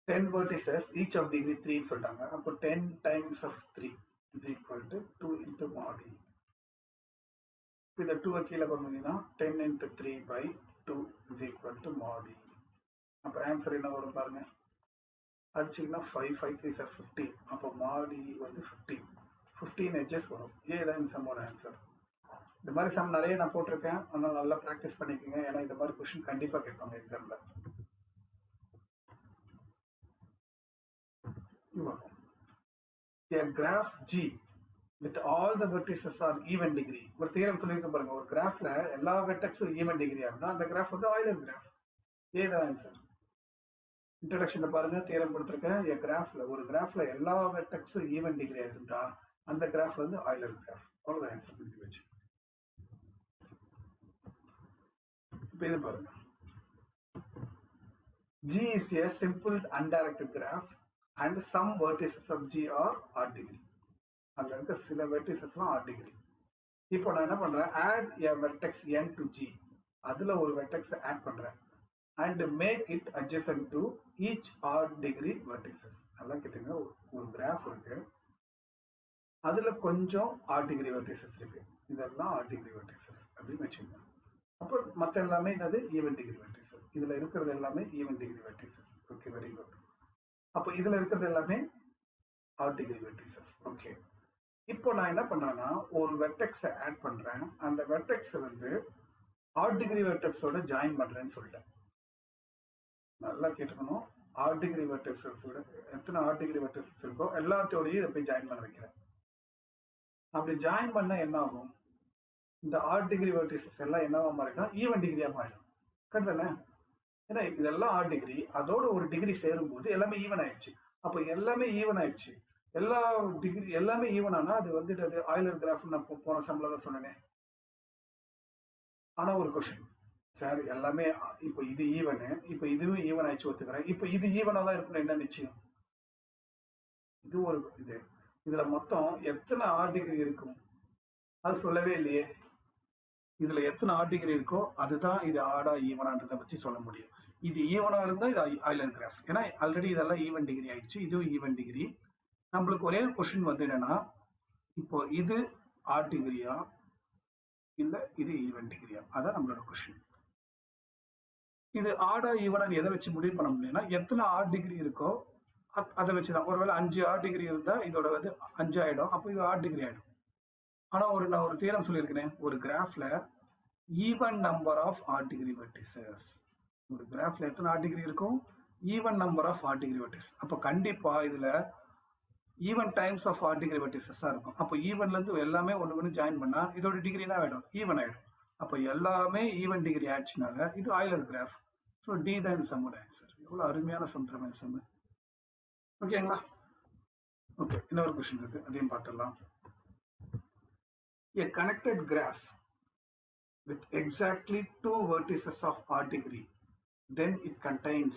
10 vertices each of degree 3ன்னு சொல்லிட்டாங்க. அப்போ 10 times of 3 is equal to 2 into mod e. இந்த 2 கீழே கொண்டு வந்தீங்கன்னா 10 into 3/2 is equal to mod e. அப்போ ஆன்சர் என்ன வரும் பாருங்க. அடிச்சிங்கன்னா 5 5 3 சார் 15. அப்போ mod E வந்து 15 edges வரும். தான் இந்த சம்மோட ஆன்சர். இந்த மாதிரி சம் நிறைய நான் போட்டிருக்கேன். அதனால நல்லா ப்ராக்டிஸ் பண்ணிக்கோங்க. ஏன்னா இந்த மாதிரி கொஸ்டின் கண்டிப்பாக கேட்பாங்க எக்ஸாமில். A graph G with all the vertices are even degree. ஒரு தியரம் சொல்லியிருக்க பாருங்க, ஒரு கிராஃப்ல எல்லா வெர்டெக்ஸும் ஈவன் டிகிரியா இருந்தா அந்த கிராஃப் வந்து ஆயிலர் கிராஃப். ஏதான் ஆன்சர். இன்ட்ரடக்ஷன்ல பாருங்க தியரம் கொடுத்துருக்கேன். ஒரு கிராஃப்ல எல்லா வெர்டெக்ஸும் ஈவன் டிகிரியா இருந்தா அந்த கிராஃப் வந்து ஆயிலர் கிராஃப். அவ்வளவுதான் ஆன்சர் பண்ணி வச்சு. இப்போ இது பாருங்க, G is a simple undirected graph and some vertices of G are odd degree. அதில் இருக்க சில வெர்டிசஸ்லாம் ஆட் டிகிரி. இப்போ நான் என்ன பண்றேன், add a vertex n to G. அதுல ஒரு வெர்டெக்ஸ் ஆட் பண்றேன் and make it adjacent to each odd degree vertices. நல்லா கேட்டுங்க, ஒரு கிராஃப் இருக்கு, அதுல கொஞ்சம் ஆட் டிகிரி வெர்டிசஸ் இருக்கு, இதெல்லாம் ஆட் டிகிரி வெர்டிசஸ் அப்படின்னு வச்சுக்கோங்க. அப்போ மற்ற எல்லாமே என்னது ஈவன் டிகிரி வெர்டிசஸ். இதுல இருக்கிறது எல்லாமே even degree vertices. Okay, very good. அப்போ இதுல இருக்கிறது எல்லாமே ஆட் டிகிரி வெர்டிசஸ். ஓகே, இப்போ நான் என்ன பண்றேன்னா ஒரு வெர்டெக்ஸை ஆட் பண்றேன், அந்த வெர்டெக்ஸை வந்து ஆட் டிகிரி வெர்டெக்ஸோட ஜாயின் பண்றேன்னு சொல்லிட்டேன். நல்லா கேட்டுக்கணும், ஆட் டிகிரி வெர்டெக்ஸோட எத்தனை ஆட் டிகிரி வெர்டெக்ஸஸ் இருக்கோ எல்லாத்தோடையும் இதை போய் ஜாயின் பண்ண வைக்கிறேன். அப்படி ஜாயின் பண்ண என்ன ஆகும், இந்த ஆட் டிகிரி வெர்டிசஸ் எல்லாம் என்னவா மாறிடும், ஈவன் டிகிரியா மாறிடும். கரெக்ட் தானே? ஏன்னா இதெல்லாம் ஆட் டிகிரி, அதோட ஒரு டிகிரி சேரும் போது எல்லாமே ஈவன் ஆயிடுச்சு. அப்போ எல்லாமே ஈவன் ஆயிடுச்சு, எல்லா டிகிரி எல்லாமே ஈவன் ஆனா அது வந்துட்டு அது ஆயிலர் கிராஃப். நான் போன சம்பளம் தான் சொன்னேன். ஆனா ஒரு கொஸ்டின், சார் எல்லாமே இப்போ இது ஈவனு, இப்போ இதுவும் ஈவன் ஆயிடுச்சு ஒத்துக்கிறேன், இப்போ இது ஈவனா தான் இருக்கணும், என்ன நிச்சயம்? இது ஒரு இதுல மொத்தம் எத்தனை ஆட் டிகிரி இருக்கும் அது சொல்லவே இல்லையே. இதுல எத்தனை ஆட் டிகிரி இருக்கோ அதுதான் இது ஆடா ஈவனான்றதை பற்றி சொல்ல முடியும். இது ஈவனா இருந்தா இது ஆயிலர் கிராஃப். ஏன்னா ஆல்ரெடி இதெல்லாம் ஈவன் டிகிரி ஆயிடுச்சு, இதுவும் ஈவன் டிகிரி. நம்மளுக்கு ஒரே கொஸ்டின் வந்து என்னன்னா, இப்போ இது ஆட் டிகிரியா இல்ல இது ஈவன் டிகிரியா, அதான் நம்மளோட கொஸ்டின். இது ஆடா ஈவனா எதை வச்சு முடிவு பண்ண முடியும்னா, எத்தனை ஆட் டிகிரி இருக்கோ அதை வச்சுதான். ஒருவேளை 5 ஆட் டிகிரி இருந்தா இதோட வந்து 5 ஆயிடும், அப்போ இது ஆட் டிகிரி ஆயிடும். ஆனா நான் ஒரு தியரம் சொல்லியிருக்கேன், ஒரு கிராஃப்ல even number of odd degree vertices. ஒரு கிராஃப்ல எத்தனை ஆட் டிகிரி இருக்கும், even number of odd degree vertices. அப்போ கண்டிப்பா இதுல even times of odd degree வெர்டிசஸா இருக்கும். அப்போ ஈவன்ல இருந்து எல்லாமே ஒண்ணு ஜாயின் பண்ணா இதோட டிகிரி என்ன ஆயிடும், ஈவன் ஆயிடும். அப்போ எல்லாமே ஈவன் டிகிரி ஆயிடுச்சுனால இது ஆயிலர் கிராஃப். ஸோ டி தான் இந்த சம்மோட ஆன்சர். எவ்வளவு அருமையான சம் சம். ஓகேங்களா? ஓகே, இன்னொரு கொஸ்டின் இருக்கு, அதையும் பார்த்துடலாம். A connected graph with exactly 2 vertices of odd degree, then it contains,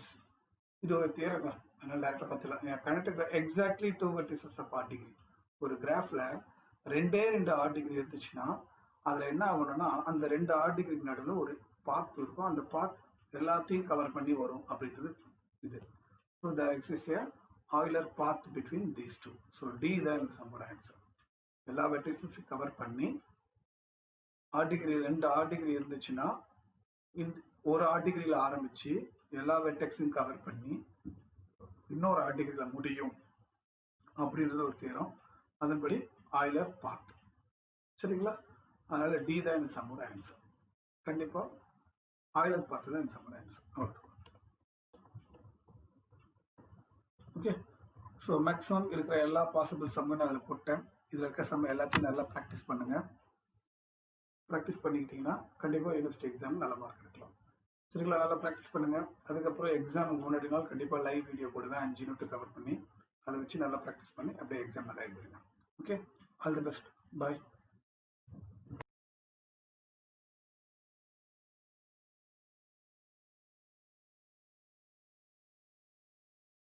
இது ஒரு தியரம் தான், அதனால டேரக்டா பார்த்துலாம். Connected exactly 2 vertices of odd degree. ஒரு கிராஃப்ல 2 ஆட் டிகிரி இருந்துச்சுன்னா அதுல என்ன ஆகணும்னா, அந்த 2 ஆட் டிகிரி நடுவில் ஒரு பாத் இருக்கும், அந்த பாத் எல்லாத்தையும் கவர் பண்ணி வரும் அப்படின்றது இது. So there exists a Euler path between these two. So D தான் இந்த சம்மோட ஆன்சர். எல்லா வெர்டிசஸையும் கவர் பண்ணி ஆட் டிகிரி 2 ஆட் டிகிரி இருந்துச்சுன்னா ஒரு ஆட் டிகிரியில ஆரம்பிச்சு எல்லா வெர்டெக்ஸையும் கவர் பண்ணி இன்னொரு ஆட் டிகிரியில முடியும் அப்படின்றது ஒரு தியரம். அதன்படி ஆயிலர் பாத். சரிங்களா? அதனால டி தான் இந்த சம்மோட ஆன்சர். கண்டிப்பா ஆயிலர் பாத் தான் இந்த சம்மோட ஆன்சர். அவ்வளவுதான். ஓகே, ஸோ மேக்ஸிமம் இருக்கிற எல்லா பாசிபிள் சம்மும் அதில் போட்டேன். இதில் இருக்க சம் எல்லாத்தையும் நல்லா ப்ராக்டிஸ் பண்ணுங்க. ப்ராக்டிஸ் பண்ணிக்கிட்டீங்கன்னா கண்டிப்பாக யூனிவர்சிட்டி எக்ஸாம் நல்ல மார்க் எடுக்கலாம். சரிங்களா? நல்லா ப்ராக்டிஸ் பண்ணுங்க. அதுக்கப்புறம் எக்ஸாமுக்கு முன்னாடி நாள் கண்டிப்பாக லைவ் வீடியோ போடுவேன், 5 யூனிட் கவர் பண்ணி அதை வச்சு நல்லா ப்ராக்டிஸ் பண்ணி அப்படியே எக்ஸாம் நல்லா எழுதுங்க. Okay, all the best, bye.